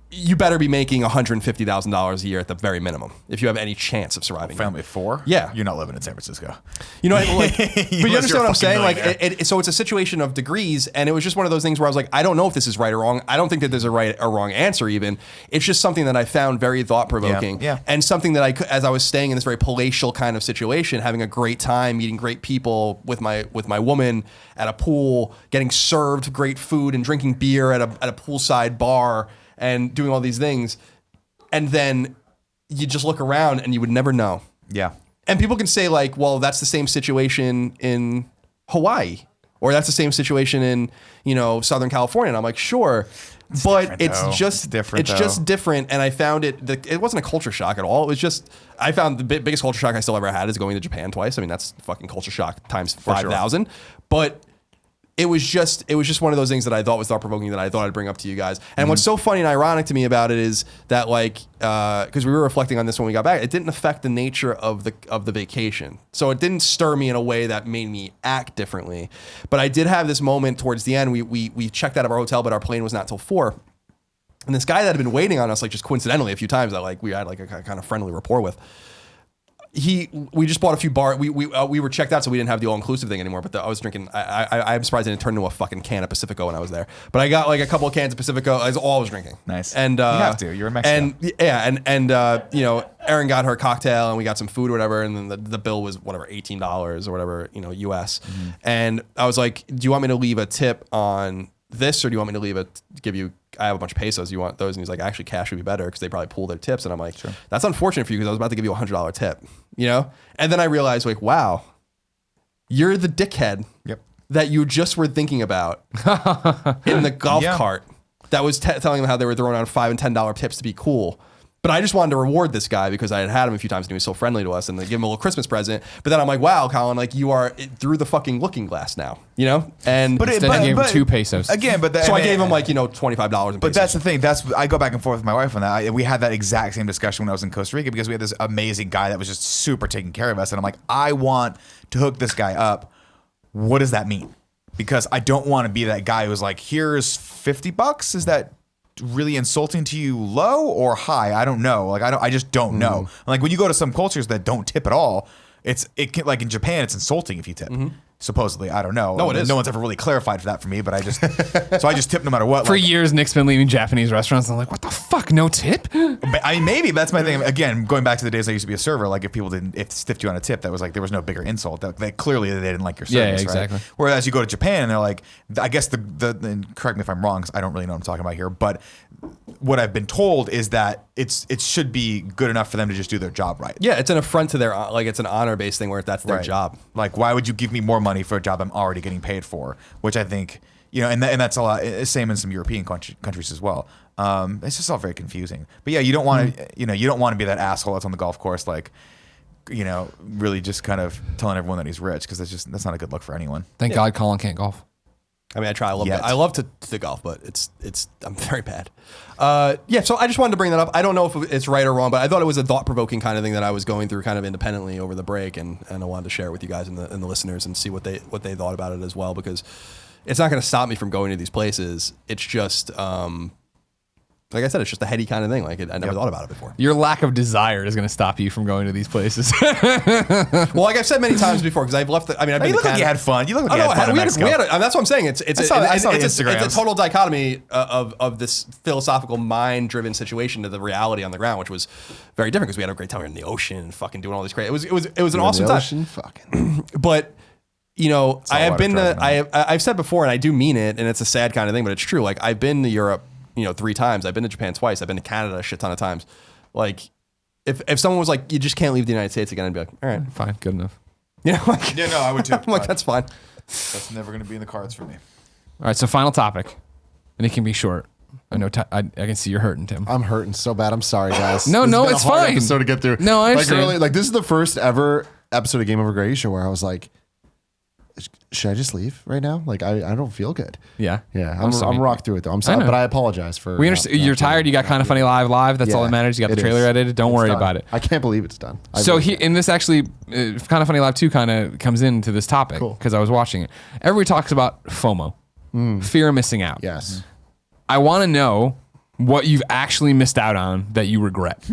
You better be making $150,000 a year at the very minimum if you have any chance of surviving. Family of four? Yeah. You're not living in San Francisco. You know, like, but you understand what I'm saying? Like, millionaire. so it's a situation of degrees, and it was just one of those things where I was like, I don't know if this is right or wrong. I don't think that there's a right or wrong answer even. It's just something that I found very thought-provoking. Yeah. And something that I could, as I was staying in this very palatial kind of situation, having a great time, meeting great people with my woman at a pool, getting served great food and drinking beer at a poolside bar, and doing all these things, and then you just look around and you would never know. Yeah. And people can say like, well, that's the same situation in Hawaii, or that's the same situation in, Southern California. And I'm like, sure, but it's just different. It's just different. And I found it wasn't a culture shock at all. It was just, I found the biggest culture shock I still ever had is going to Japan twice. I mean, that's fucking culture shock times 5,000. Sure. But it was just one of those things that I thought was thought provoking that I thought I'd bring up to you guys. And what's so funny and ironic to me about it is that because we were reflecting on this when we got back, it didn't affect the nature of the vacation. So it didn't stir me in a way that made me act differently. But I did have this moment towards the end. We checked out of our hotel, but our plane was not till 4. And this guy that had been waiting on us, like just coincidentally a few times that we had like a kind of friendly rapport with. We just bought a few bars. We were checked out, so we didn't have the all-inclusive thing anymore. But I was drinking. I'm surprised I didn't turn into a fucking can of Pacifico when I was there. But I got like a couple of cans of Pacifico. That's all I was drinking. Nice. And you have to. You're a Mexican. And Erin got her cocktail, and we got some food or whatever. And then the bill was whatever $18 or whatever US. Mm-hmm. And I was like, do you want me to leave a tip on this, or do you want me to give you? I have a bunch of pesos. You want those? And he's like, actually, cash would be better because they probably pool their tips. And I'm like, sure. That's unfortunate for you because I was about to give you $100 tip, And then I realized, like, wow, you're the dickhead that you just were thinking about in the golf cart that was telling them how they were throwing on $5 and $10 tips to be cool. But I just wanted to reward this guy because I had him a few times and he was so friendly to us, and they give him a little Christmas present. But then I'm like, wow, Colin, like you are through the fucking looking glass now, you know? And Instead I gave him 2 pesos. Again, but so I gave him like, $25 in But pesos. that's the thing. I go back and forth with my wife on that. We had that exact same discussion when I was in Costa Rica because we had this amazing guy that was just super taking care of us. And I'm like, I want to hook this guy up. What does that mean? Because I don't want to be that guy who's like, here's $50. Is that really insulting to you, low or high? I don't know. Like I just don't know. Like when you go to some cultures that don't tip at all, like in Japan, it's insulting if you tip. Supposedly, I don't know. No, it is. No one's ever really clarified for that for me, but I just tip no matter what. For years, Nick's been leaving Japanese restaurants. And I'm like, what the fuck? No tip? I mean, maybe that's my thing. Again, going back to the days I used to be a server, like if people stiffed you on a tip, that was like there was no bigger insult. That clearly they didn't like your service, exactly. right? Whereas you go to Japan and they're like, I guess and correct me if I'm wrong, because I don't really know what I'm talking about here, but what I've been told is that it should be good enough for them to just do their job right. Yeah, it's an affront to their, like it's an honor-based thing where that's their job. Like, why would you give me more money for a job I'm already getting paid for? Which I think, and that's a lot. Same in some European countries as well. It's just all very confusing. But yeah, you don't want to, you don't want to be that asshole that's on the golf course, like, really just kind of telling everyone that he's rich, because that's not a good look for anyone. Thank God Colin can't golf. I mean, I try. Yet. I love to golf, but I'm very bad. So I just wanted to bring that up. I don't know if it's right or wrong, but I thought it was a thought-provoking kind of thing that I was going through kind of independently over the break, and I wanted to share it with you guys and the listeners and see what they thought about it as well, because it's not going to stop me from going to these places. It's just like I said, it's just a heady kind of thing. Like I never thought about it before. Your lack of desire is going to stop you from going to these places. Well, like I've said many times before, because I've left. I've been. You look like you had fun. You look like you had fun in Mexico. That's what I'm saying. It's I saw the Instagrams. It's a total dichotomy of this philosophical, mind-driven situation to the reality on the ground, which was very different because we had a great time. We were in the ocean, and fucking doing all these crazy. It was an awesome time. Fucking. But I have been to. driving I've said before, and I do mean it, and it's a sad kind of thing, but it's true. Like I've been to Europe, 3 times. I've been to Japan twice. I've been to Canada a shit ton of times. Like, if someone was like, you just can't leave the United States again, I'd be like, all right, Fine, good enough. Like, Yeah, no, I would too. I'm like, that's fine. That's never going to be in the cards for me. All right, so final topic, and it can be short. I know I can see you're hurting, Tim. I'm hurting so bad. I'm sorry, guys. No, This has no, been a it's hard fine. Episode to get through. No, I understand. Like this is the first ever episode of GameOverGreggy show where I was like, should I just leave right now? Like I don't feel good. Yeah, I'm sorry. rocked through it though. I'm sorry, know. but I apologize for. We understand. You're tired. You got Kind of Funny live. That's all that matters. You got the trailer edited. Don't worry about it. I can't believe it's done. And this actually, Kind of Funny Live 2 kind of comes into this topic because I was watching it. Everybody talks about FOMO, fear of missing out. Yes. I want to know what you've actually missed out on that you regret.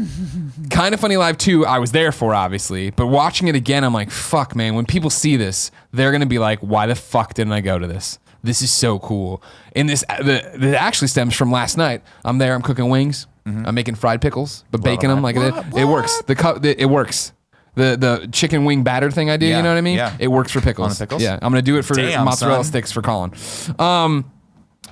Kind of Funny Live 2, I was there for, obviously, but watching it again, I'm like, fuck, man, when people see this, they're going to be like, why the fuck didn't I go to this? This is so cool. And that actually stems from last night. I'm there, I'm cooking wings, I'm making fried pickles, but baking them like it works. It works. The chicken wing batter thing I do, you know what I mean? Yeah. It works for pickles. On the pickles? Yeah, I'm going to do it for Damn, mozzarella son. sticks for Colin.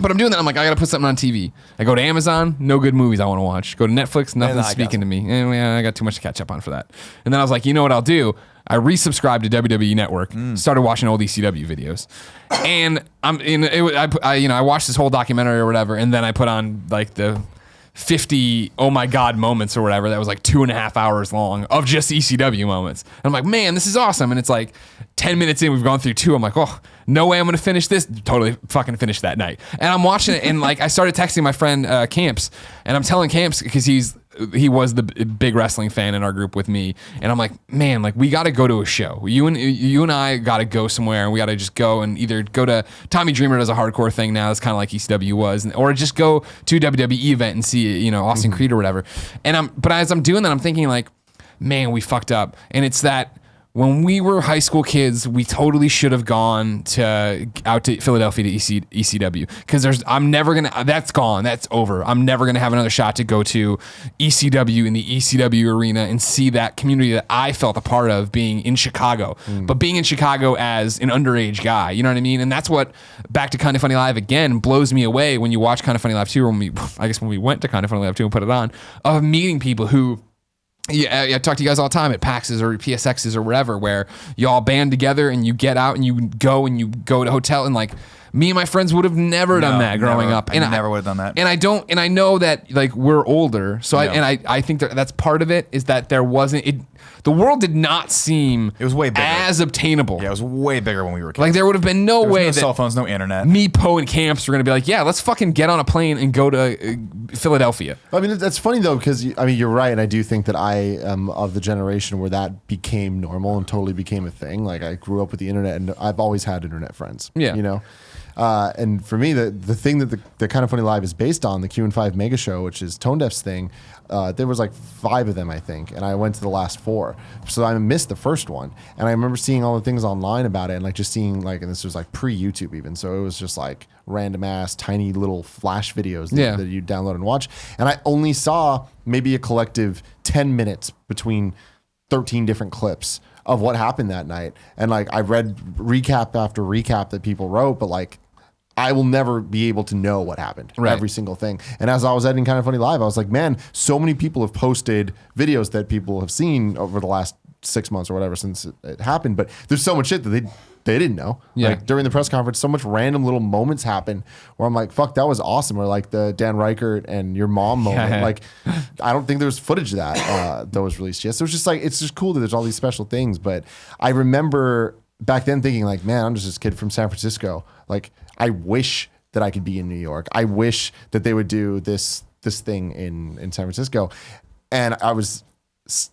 But I'm doing that. I'm like, I got to put something on TV. I go to Amazon, no good movies I want to watch. Go to Netflix, nothing's speaking to me. And I got too much to catch up on for that. And then I was like, you know what I'll do? I resubscribed to WWE Network, started watching old ECW videos. And I watched this whole documentary or whatever, and then I put on like the 50 oh my god moments or whatever that was like 2.5 hours long of just ECW moments. And I'm like, man, this is awesome. And it's like 10 minutes in, we've gone through 2. I'm like, oh, no way I'm gonna finish this. Totally fucking finished that night. And I'm watching it, and like I started texting my friend Camps, and I'm telling Camps because he was the big wrestling fan in our group with me, and I'm like, man, like we got to go to a show. You and I got to go somewhere, and we got to just go and either go to Tommy Dreamer does a hardcore thing now. It's kind of like ECW was, or just go to a WWE event and see Austin Creed or whatever. But as I'm doing that, I'm thinking like, man, we fucked up, and it's that. When we were high school kids, we totally should have gone out to Philadelphia to ECW because that's gone. That's over. I'm never going to have another shot to go to ECW in the ECW arena and see that community that I felt a part of being in Chicago, but being in Chicago as an underage guy, you know what I mean? And that's what, back to Kind of Funny Live again, blows me away when you watch Kind of Funny Live 2, when we went to Kind of Funny Live 2 and put it on, of meeting people who, yeah, I talk to you guys all the time at PAXs or PSXs or wherever, where you all band together and you get out and you go to a hotel, and like Me and my friends would have never done that growing up. I never would have done that. And I know that like we're older. So I think that's part of it is that there wasn't the world did not seem It was way bigger. as obtainable. Yeah, it was way bigger when we were kids. Like there would have been no way no that cell phones, no internet. me, Poe, and Camps were going to be like, yeah, let's fucking get on a plane and go to Philadelphia. I mean, that's funny though, because you're right, and I do think that I am of the generation where that became normal and totally became a thing. Like I grew up with the internet, and I've always had internet friends. Yeah. You know, and for me, the thing that the Kind of Funny Live is based on, the Q&5 Mega Show, which is Tone Deaf's thing. There was like 5 of them, I think, and I went to the last 4. So I missed the first one, and I remember seeing all the things online about it, and like just seeing like, and this was like pre-YouTube even, so it was just like random ass tiny little flash videos that you download and watch, and I only saw maybe a collective 10 minutes between 13 different clips of what happened that night, and like I read recap after recap that people wrote, but like I will never be able to know what happened, every single thing. And as I was editing Kind of Funny Live, I was like, man, so many people have posted videos that people have seen over the last 6 months or whatever since it happened. But there's so much shit that they didn't know. Yeah. Like during the press conference, so much random little moments happen where I'm like, fuck, that was awesome. Or like the Dan Reichert and your mom moment. Yeah. Like, I don't think there's footage of that was released yet. So it's just like, it's just cool that there's all these special things. But I remember back then thinking like, man, I'm just this kid from San Francisco. Like, I wish that I could be in New York. I wish that they would do this thing in San Francisco. And I was,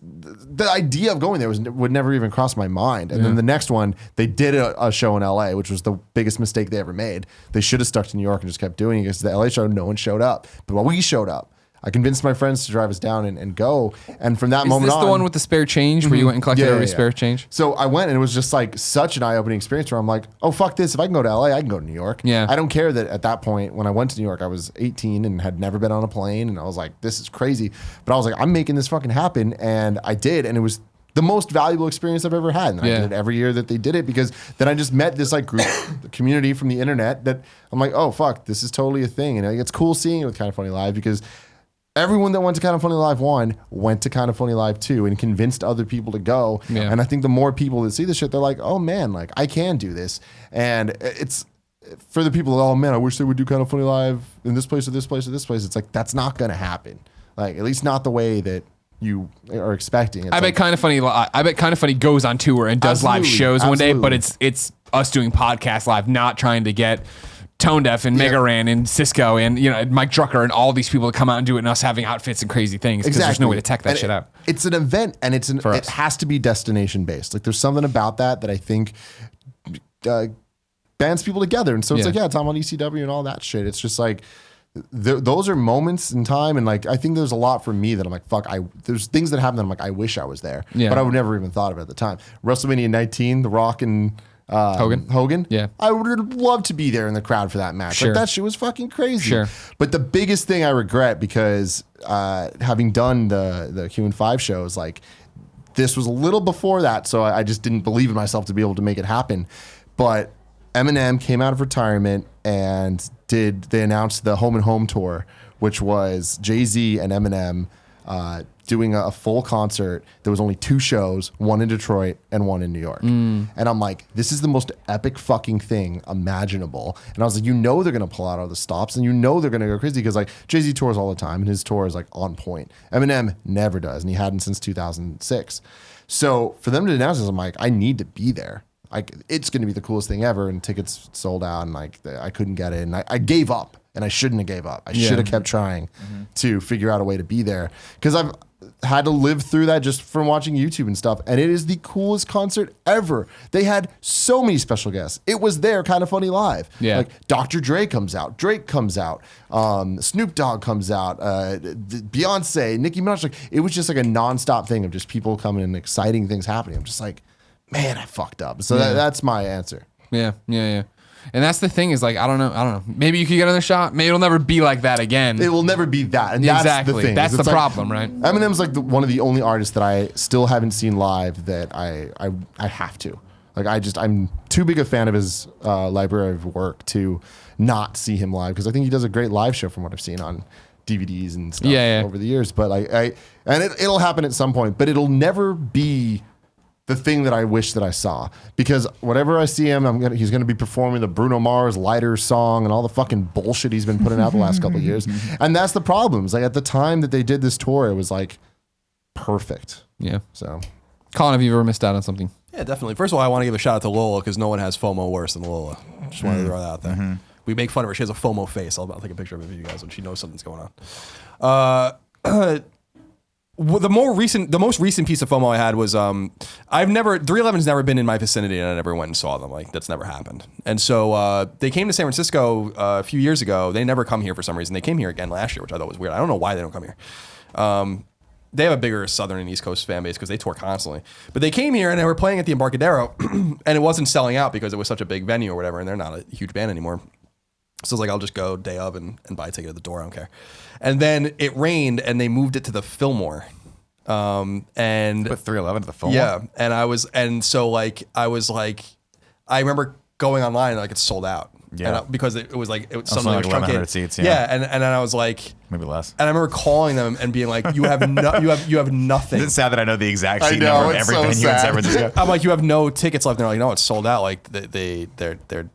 the idea of going there would never even cross my mind. And then the next one, they did a show in LA, which was the biggest mistake they ever made. They should have stuck to New York and just kept doing it, because the LA show, no one showed up. But when we showed up, I convinced my friends to drive us down and go. And from that moment on. Is this the one with the spare change where you went and collected everybody's spare change? So I went, and it was just like such an eye-opening experience where I'm like, oh, fuck this. If I can go to LA, I can go to New York. Yeah. I don't care that at that point, when I went to New York, I was 18 and had never been on a plane. And I was like, this is crazy. But I was like, I'm making this fucking happen. And I did. And it was the most valuable experience I've ever had. And I did it every year that they did it, because then I just met this like group, community from the internet that I'm like, oh, fuck, this is totally a thing. And it's cool seeing it with Kind of Funny Live, because everyone that went to Kind of Funny Live 1 went to Kind of Funny Live 2 and convinced other people to go. Yeah. And I think the more people that see this shit, they're like, oh man, like I can do this. And it's for the people that, oh man, I wish they would do Kind of Funny Live in this place or this place or this place. It's like, that's not going to happen. Like, at least not the way that you are expecting. It's I bet Kind of Funny goes on tour and does live shows one day, but it's us doing podcast live, not trying to get Tone Deaf and Mega Ran and Cisco and Mike Drucker and all these people to come out and do it, and us having outfits and crazy things, because there's no way to tech that shit out. It's an event, and it has to be destination based. Like there's something about that I think bands people together, and so it's like it's on ECW and all that shit. It's just like those are moments in time, and like I think there's a lot for me that I'm like, fuck, there's things that happen that I'm like, I wish I was there, but I would never even thought of it at the time. WrestleMania 19, The Rock and Hogan. Yeah. I would love to be there in the crowd for that match. Sure. Like that shit was fucking crazy. Sure. But the biggest thing I regret, because having done the Q&5 shows, like this was a little before that, so I just didn't believe in myself to be able to make it happen. But Eminem came out of retirement and they announced the Home and Home tour, which was Jay-Z and Eminem doing a full concert. There was only 2 shows, one in Detroit and one in New York. And I'm like, this is the most epic fucking thing imaginable. And I was like, they're going to pull out all the stops, and they're going to go crazy, because like Jay-Z tours all the time and his tour is like on point. Eminem never does, and he hadn't since 2006. So for them to announce this, I'm like, I need to be there. Like, it's going to be the coolest thing ever. And tickets sold out, and like I couldn't get it. And I gave up, and I shouldn't have gave up. I should have kept trying to figure out a way to be there, because I've had to live through that just from watching YouTube and stuff. And it is the coolest concert ever. They had so many special guests. It was their Kind of Funny Live. Yeah. Like Dr. Dre comes out, Drake comes out, Snoop Dogg comes out, Beyonce, Nicki Minaj. Like, it was just like a nonstop thing of just people coming and exciting things happening. I'm just like, man, I fucked up. So that's my answer. Yeah. And that's the thing, is like, I don't know. Maybe you could get another shot. Maybe it'll never be like that again. It will never be that. And exactly. That's the thing. That's the problem, right? Eminem's like one of the only artists that I still haven't seen live that I have to. Like, I'm too big a fan of his library of work to not see him live, because I think he does a great live show from what I've seen on DVDs and stuff over the years. But it'll happen at some point, but it'll never be the thing that I wish that I saw. Because whatever I see him, he's going to be performing the Bruno Mars Lighter song and all the fucking bullshit he's been putting out the last couple of years. And that's the problem. It's like at the time that they did this tour, it was like perfect. Yeah. So, Colin, have you ever missed out on something? Yeah, definitely. First of all, I want to give a shout out to Lola because no one has FOMO worse than Lola. Just wanted to throw that out there. We make fun of her. She has a FOMO face. I'll take a picture of it for you guys when she knows something's going on. The most recent piece of FOMO I had was 311's never been in my vicinity, and I never went and saw them. Like, that's never happened. And so they came to San Francisco a few years ago. They never come here for some reason. They came here again last year, which I thought was weird. I don't know why they don't come here. They have a bigger Southern and East Coast fan base because they tour constantly. But they came here and they were playing at the Embarcadero, and it wasn't selling out because it was such a big venue or whatever, and they're not a huge band anymore. So I was like, I'll just go day of and buy a ticket at the door. I don't care. And then it rained, and they moved it to the Fillmore. And Put 311 to the Fillmore. yeah, and I was like, I remember going online like it's sold out. Yeah. Because it was like something something like was 1,100 truncated. seats, Yeah, yeah. and then I was like, Maybe less. and I remember calling them and being like, you have nothing. It's sad that I know the exact I seat know, number of it's every so venue in sad. San Francisco. I'm like, you have no tickets left. And they're like, no, it's sold out. Like they're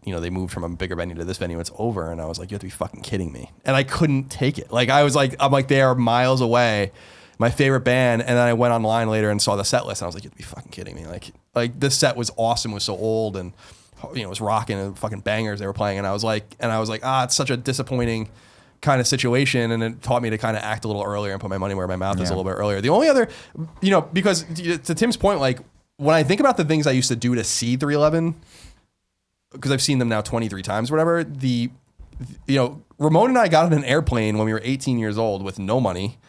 they moved from a bigger venue to this venue. It's over. And I was like, you have to be fucking kidding me. And I couldn't take it. Like I'm like, they are miles away, my favorite band. And then I went online later and saw the set list. And I was like, you have to be fucking kidding me. Like this set was awesome. It was so old and it was rocking and fucking bangers they were playing. And I was like, it's such a disappointing kind of situation, and it taught me to kind of act a little earlier and put my money where my mouth is a little bit earlier. The only other, because to Tim's point, like when I think about the things I used to do to see 311, because I've seen them now 23 times, or whatever. Ramon and I got on an airplane when we were 18 years old with no money.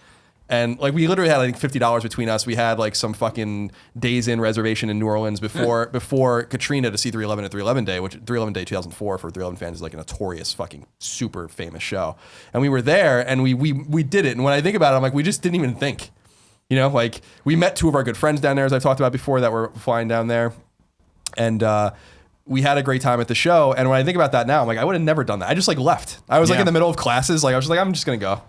And like we literally had like $50 between us. We had like some fucking days in reservation in New Orleans before Katrina to see 311 at 311 Day, which 311 Day 2004 for 311 fans is like a notorious fucking super famous show. And we were there and we did it. And when I think about it, I'm like, we just didn't even think. Like we met two of our good friends down there, as I've talked about before, that were flying down there. And we had a great time at the show. And when I think about that now, I'm like, I would have never done that. I just like left. I was like in the middle of classes. Like I was just like, I'm just gonna go.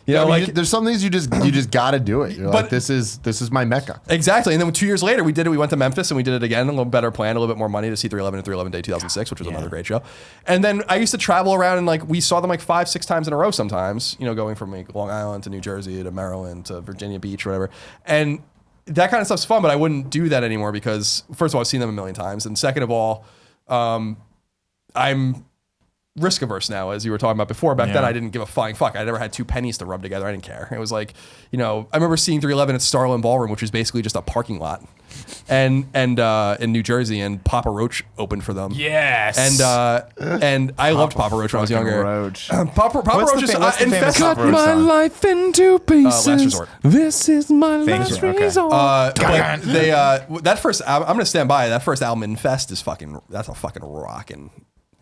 there's some things you just got to do it. You're like, this is my mecca. Exactly. And then 2 years later, we did it. We went to Memphis and we did it again. A little better plan, a little bit more money to see 311 and 311 Day 2006, which was another great show. And then I used to travel around and like we saw them like 5-6 times in a row sometimes, going from like Long Island to New Jersey to Maryland to Virginia Beach or whatever. And that kind of stuff's fun, but I wouldn't do that anymore because first of all, I've seen them a million times. And second of all, I'm risk averse now, as you were talking about before. Back then, I didn't give a flying fuck. I never had 2 pennies to rub together. I didn't care. It was like, I remember seeing 311 at Starland Ballroom, which was basically just a parking lot, and in New Jersey, and Papa Roach opened for them. Yes. And I loved Papa Roach when I was younger. Roach. Papa Roach is what's the famous infested. Papa Roach song? life into pieces. Last Resort. This is my Thank last you. Okay. resort. But they that first album, I'm gonna stand by. That first album, Infest, is that's a fucking rockin'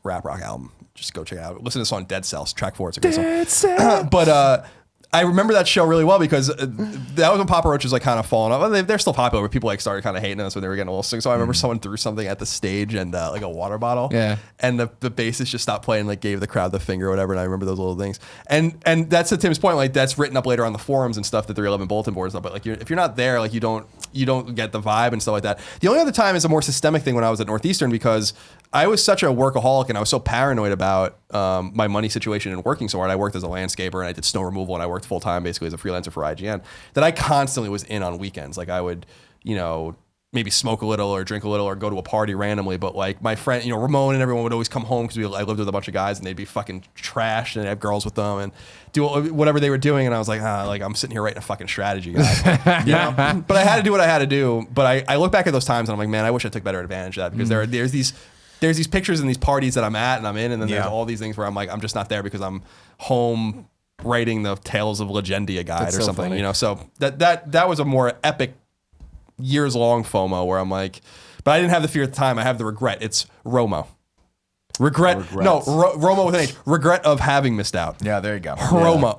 rap rock album. Just go check it out. Listen to the song Dead Cells. Track 4. It's a great song. But I remember that show really well because that was when Papa Roach was like kind of falling off. They're still popular, but people like started kind of hating us when they were getting a little sick. So I remember someone threw something at the stage and like a water bottle. Yeah. And the bassist just stopped playing, like gave the crowd the finger or whatever. And I remember those little things. And that's to Tim's point. Like that's written up later on the forums and stuff, that 311 bulletin boards and stuff. But like if you're not there, like you don't get the vibe and stuff like that. The only other time is a more systemic thing when I was at Northeastern, because I was such a workaholic and I was so paranoid about my money situation and working so hard. I worked as a landscaper and I did snow removal and I worked full time basically as a freelancer for IGN, that I constantly was in on weekends. Like I would, maybe smoke a little or drink a little or go to a party randomly. But like my friend, Ramon and everyone would always come home because I lived with a bunch of guys and they'd be fucking trashed and I'd have girls with them and do whatever they were doing. And I was like, like I'm sitting here writing a fucking strategy guide. But I had to do what I had to do. But I look back at those times and I'm like, man, I wish I took better advantage of that, because there's these pictures and these parties that I'm at and I'm in, and then there's all these things where I'm like, I'm just not there because I'm home writing the Tales of Legendia guide or something, funny. So that was a more epic years long FOMO where I'm like, but I didn't have the fear at the time. I have the regret. It's ROMO. Regret. No, ROMO with an H. Regret of having missed out. Yeah, there you go. Homo.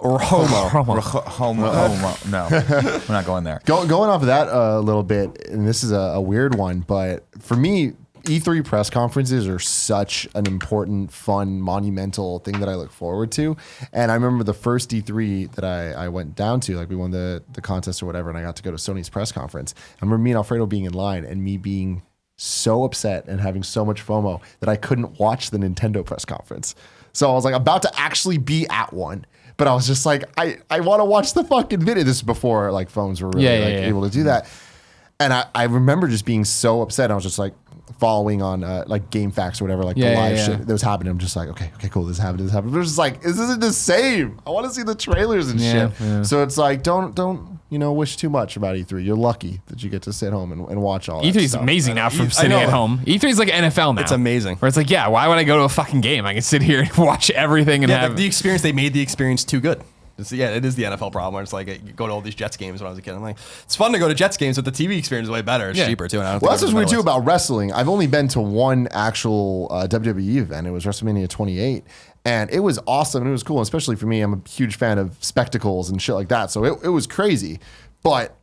No, we're not going there. Going off of that a little bit, and this is a weird one, but for me, E3 press conferences are such an important, fun, monumental thing that I look forward to. And I remember the first E3 that I went down to, like we won the contest or whatever, and I got to go to Sony's press conference. I remember me and Alfredo being in line and me being so upset and having so much FOMO that I couldn't watch the Nintendo press conference. So I was like about to actually be at one, but I was just like, I want to watch the fucking video. This is before like phones were really able to do that. And I remember just being so upset. I was just like following on like Game Facts or whatever, like the live shit that was happening. I'm just like, okay, cool. This happened. But it was just like, this isn't the same. I want to see the trailers and shit. Yeah. So it's like, don't wish too much about E3. You're lucky that you get to sit home and watch all that E3 is stuff. amazing now from sitting at home. E3 is like NFL now. It's amazing. Where it's like, yeah, why would I go to a fucking game? I can sit here and watch everything and have the experience. They made the experience too good. It is the NFL problem where it's like you go to all these Jets games when I was a kid. I'm like, it's fun to go to Jets games, but the TV experience is way better. It's cheaper too. And I don't Well, think that's what's weird too about wrestling. I've only been to one actual WWE event. It was WrestleMania 28. And it was awesome and it was cool. And especially for me, I'm a huge fan of spectacles and shit like that. So it was crazy. But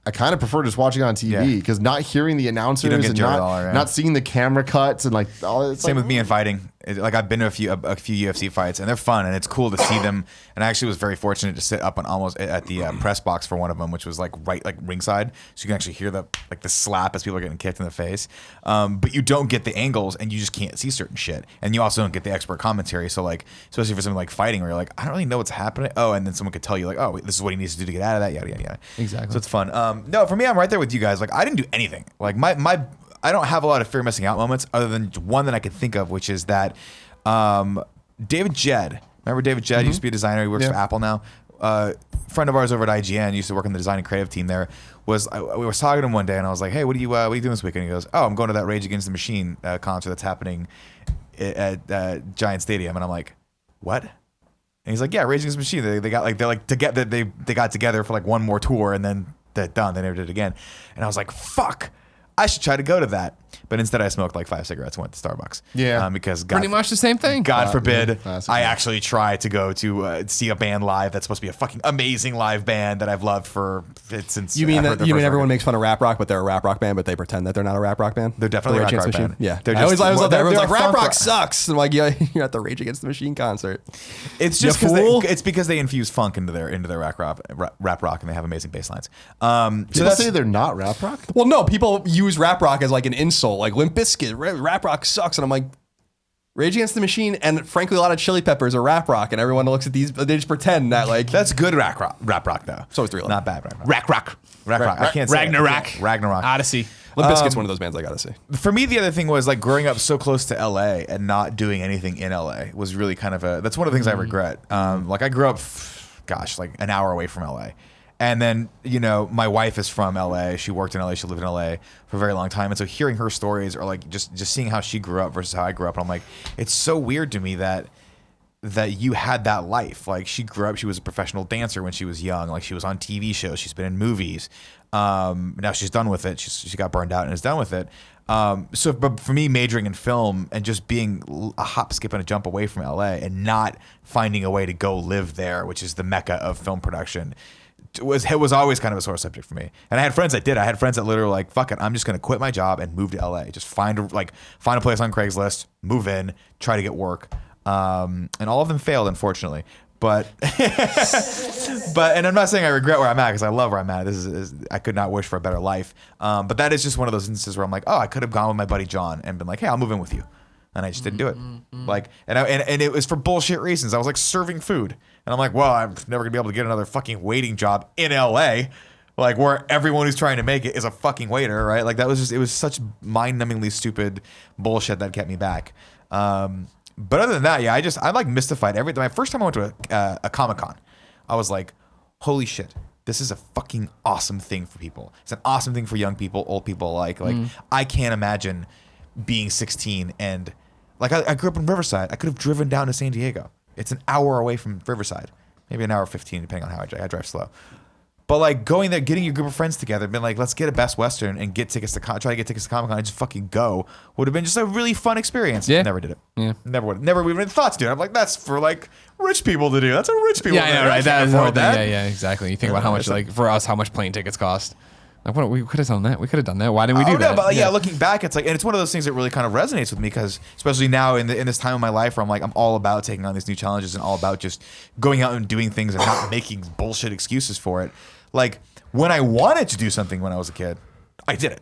I kind of prefer just watching it on TV because not hearing the announcers and not seeing the camera cuts and like all that. Same with me in fighting. Like I've been to a few UFC fights and they're fun and it's cool to see them. And I actually was very fortunate to sit up on almost at the press box for one of them, which was like right like ringside, so you can actually hear the slap as people are getting kicked in the face. But you don't get the angles and you just can't see certain shit. And you also don't get the expert commentary. So like especially for something like fighting where you're like, I don't really know what's happening. Oh, and then someone could tell you like, oh, wait, this is what he needs to do to get out of that. Yada yada yada. Exactly. So it's fun. No, for me, I'm right there with you guys. Like I didn't do anything. Like my I don't have a lot of fear of missing out moments other than one that I could think of, which is that David Jed. Remember David Jed? He used to be a designer. He works for Apple now. Friend of ours over at IGN, used to work in the design and creative team there. We were talking to him one day, and I was like, "Hey, what are you doing this weekend?" He goes, "Oh, I'm going to that Rage Against the Machine concert that's happening at Giant Stadium." And I'm like, "What?" And he's like, "Yeah, Rage Against the Machine. They got together for like one more tour, and then they're done. They never did it again." And I was like, "Fuck, I should try to go to that." But instead, I smoked like 5 cigarettes and went to Starbucks. Yeah. Because pretty much the same thing. God forbid I actually try to go to see a band live that's supposed to be a fucking amazing live band that I've loved since. You mean everyone makes fun of rap rock, but they're a rap rock band, but they pretend that they're not a rap rock band? They're definitely a rap rock band. Yeah. I always love that. Everyone's like, rap rock rock sucks. And I'm like, yeah, you're at the Rage Against the Machine concert. It's just because they infuse funk into their rap rock, and they have amazing bass lines. People say they're not rap rock? Well, no, people use rap rock as like an insult, like Limp Bizkit. Rap rock sucks, and I'm like, Rage Against the Machine and frankly a lot of Chili Peppers are rap rock, and everyone looks at these, they just pretend that like that's good rap rock though. So it's 3 not bad rap rock. I can't say Ragnarok. Odyssey. Limp Bizkit's one of those bands I gotta see. For me, the other thing was like growing up so close to LA and not doing anything in LA was really kind of that's one of the things I regret. Like I grew up, like an hour away from LA. And then, my wife is from LA. She worked in LA. She lived in LA for a very long time. And so hearing her stories or like just seeing how she grew up versus how I grew up, and I'm like, it's so weird to me that you had that life. Like she grew up, she was a professional dancer when she was young. Like she was on TV shows. She's been in movies. Now she's done with it. She got burned out and is done with it. But for me, majoring in film and just being a hop, skip, and a jump away from LA and not finding a way to go live there, which is the mecca of film production, it was always kind of a sore subject for me. And I had friends that did. I had friends that literally like, fuck it, I'm just gonna quit my job and move to LA. Just find a place on Craigslist, move in, try to get work. And all of them failed, unfortunately. But and I'm not saying I regret where I'm at because I love where I'm at. I could not wish for a better life. But that is just one of those instances where I'm like, oh, I could have gone with my buddy John and been like, hey, I'll move in with you. And I just didn't do it. Like, and it was for bullshit reasons. I was like serving food. And I'm like, well, I'm never gonna be able to get another fucking waiting job in LA, like where everyone who's trying to make it is a fucking waiter, right? Like it was such mind-numbingly stupid bullshit that kept me back. But other than that, yeah, I'm like mystified. My first time I went to a Comic-Con, I was like, holy shit, this is a fucking awesome thing for people. It's an awesome thing for young people, old people alike. Like I can't imagine being 16 and like I grew up in Riverside. I could have driven down to San Diego. It's an hour away from Riverside, maybe an hour 15, depending on how I drive. I drive slow. But like going there, getting your group of friends together, been like, let's get a Best Western and get tickets to try to get tickets to Comic-Con and just fucking go, would have been just a really fun experience. Yeah. Never did it. Yeah. Never even had thoughts to do it. I'm like, that's for like rich people to do. That's a rich people. Yeah, I know, right? That is afford that. Yeah, exactly. You think about how much, like for us, how much plane tickets cost. Like, what, we could have done that. We could have done that. Why didn't we do that? But looking back, it's like, and it's one of those things that really kind of resonates with me because, especially now in this time of my life where I'm like, I'm all about taking on these new challenges and all about just going out and doing things and not making bullshit excuses for it. Like when I wanted to do something when I was a kid, I did it.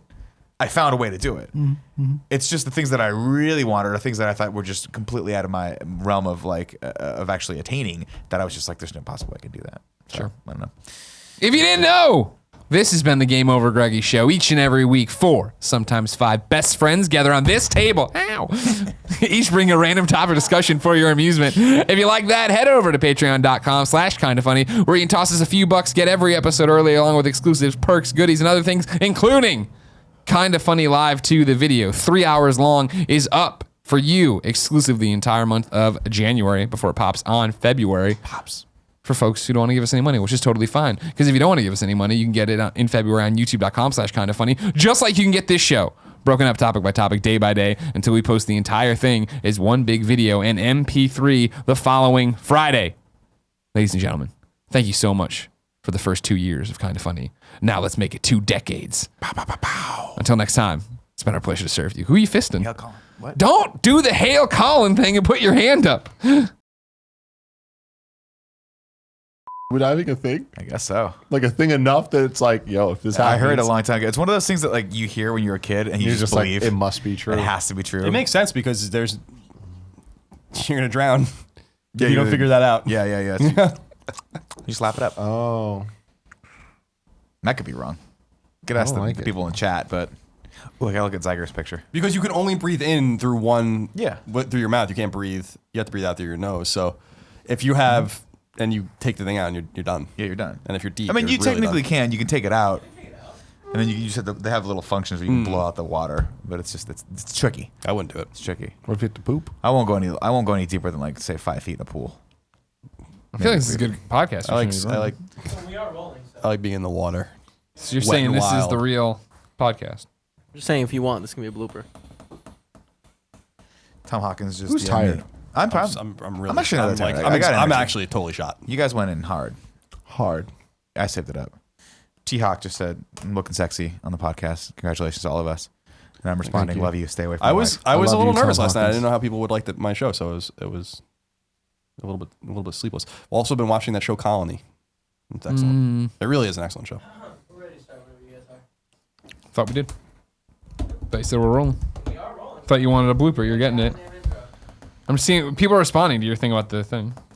I found a way to do it. Mm-hmm. It's just the things that I really wanted, or things that I thought were just completely out of my realm of of actually attaining, that I was just like, there's no possible way I could do that. So, Sure. I don't know. If you didn't know, this has been the Game Over Greggy Show. Each and every week, 4, sometimes 5 best friends gather on this table. Ow! Each bring a random topic discussion for your amusement. If you like that, head over to patreon.com/kindafunny, where you can toss us a few bucks, get every episode early, along with exclusives, perks, goodies, and other things, including Kinda Funny Live 2, the video, 3 hours long, is up for you exclusively the entire month of January before it pops on February. For folks who don't want to give us any money, which is totally fine. Because if you don't want to give us any money, you can get it in February on youtube.com/kindafunny, just like you can get this show broken up topic by topic, day by day, until we post the entire thing as one big video and MP3 the following Friday. Ladies and gentlemen, thank you so much for the first 2 years of Kinda Funny. Now let's make it 2 decades. Pow, pow, pow, pow. Until next time, it's been our pleasure to serve you. Who are you fisting? Hail Colin. What? Don't do the Hail Colin thing and put your hand up. Would I make a thing? I guess so. Like a thing enough that it's like, yo, if this I happens. heard it a long time ago. It's one of those things that like you hear when you're a kid and you You're just just believe like, it must be true. It has to be true. It makes sense because you're gonna drown. Yeah, if you don't figure that out. Yeah. You slap it up. Oh. That could be wrong. You could ask the like it. people in chat, but I gotta look at Zyger's picture. Because you can only breathe in through one. Yeah. Through your mouth. You can't breathe. You have to breathe out through your nose. So if you have, and you take the thing out, and you're done. Yeah, you're done. And if you're deep, I mean, you're you really technically done. can. You can take it out, and then you just have they have little functions where you can blow out the water. But it's just it's tricky. I wouldn't do it. It's tricky. What if you have to poop? I won't go any deeper than like say 5 feet in a pool. I feel like this is a good podcast. We are rolling. So. I like being in the water. So you're Wet saying and this is wild. the real podcast? I'm just saying, if you want, this can be a blooper. Tom Hawkins just Who's DM'd tired? me. I'm really. I'm actually not tired. like, I got I'm energy. actually totally shot. You guys went in hard. Hard. I saved it up. T-Hawk just said, I'm looking sexy on the podcast. Congratulations to all of us. And I'm responding, you. love you. Stay away from I my was wife. a love little you, nervous Tom last night. I Hawkins. didn't know how people would like my show, so it was a little bit sleepless. I've also been watching that show Colony. It's excellent. It really is an excellent show. We're ready to start whenever you guys are. Thought we did. Thought you said we're rolling. We are rolling. Thought you wanted a blooper. You're getting it. Damn intro. I'm seeing people are responding to your thing about the thing.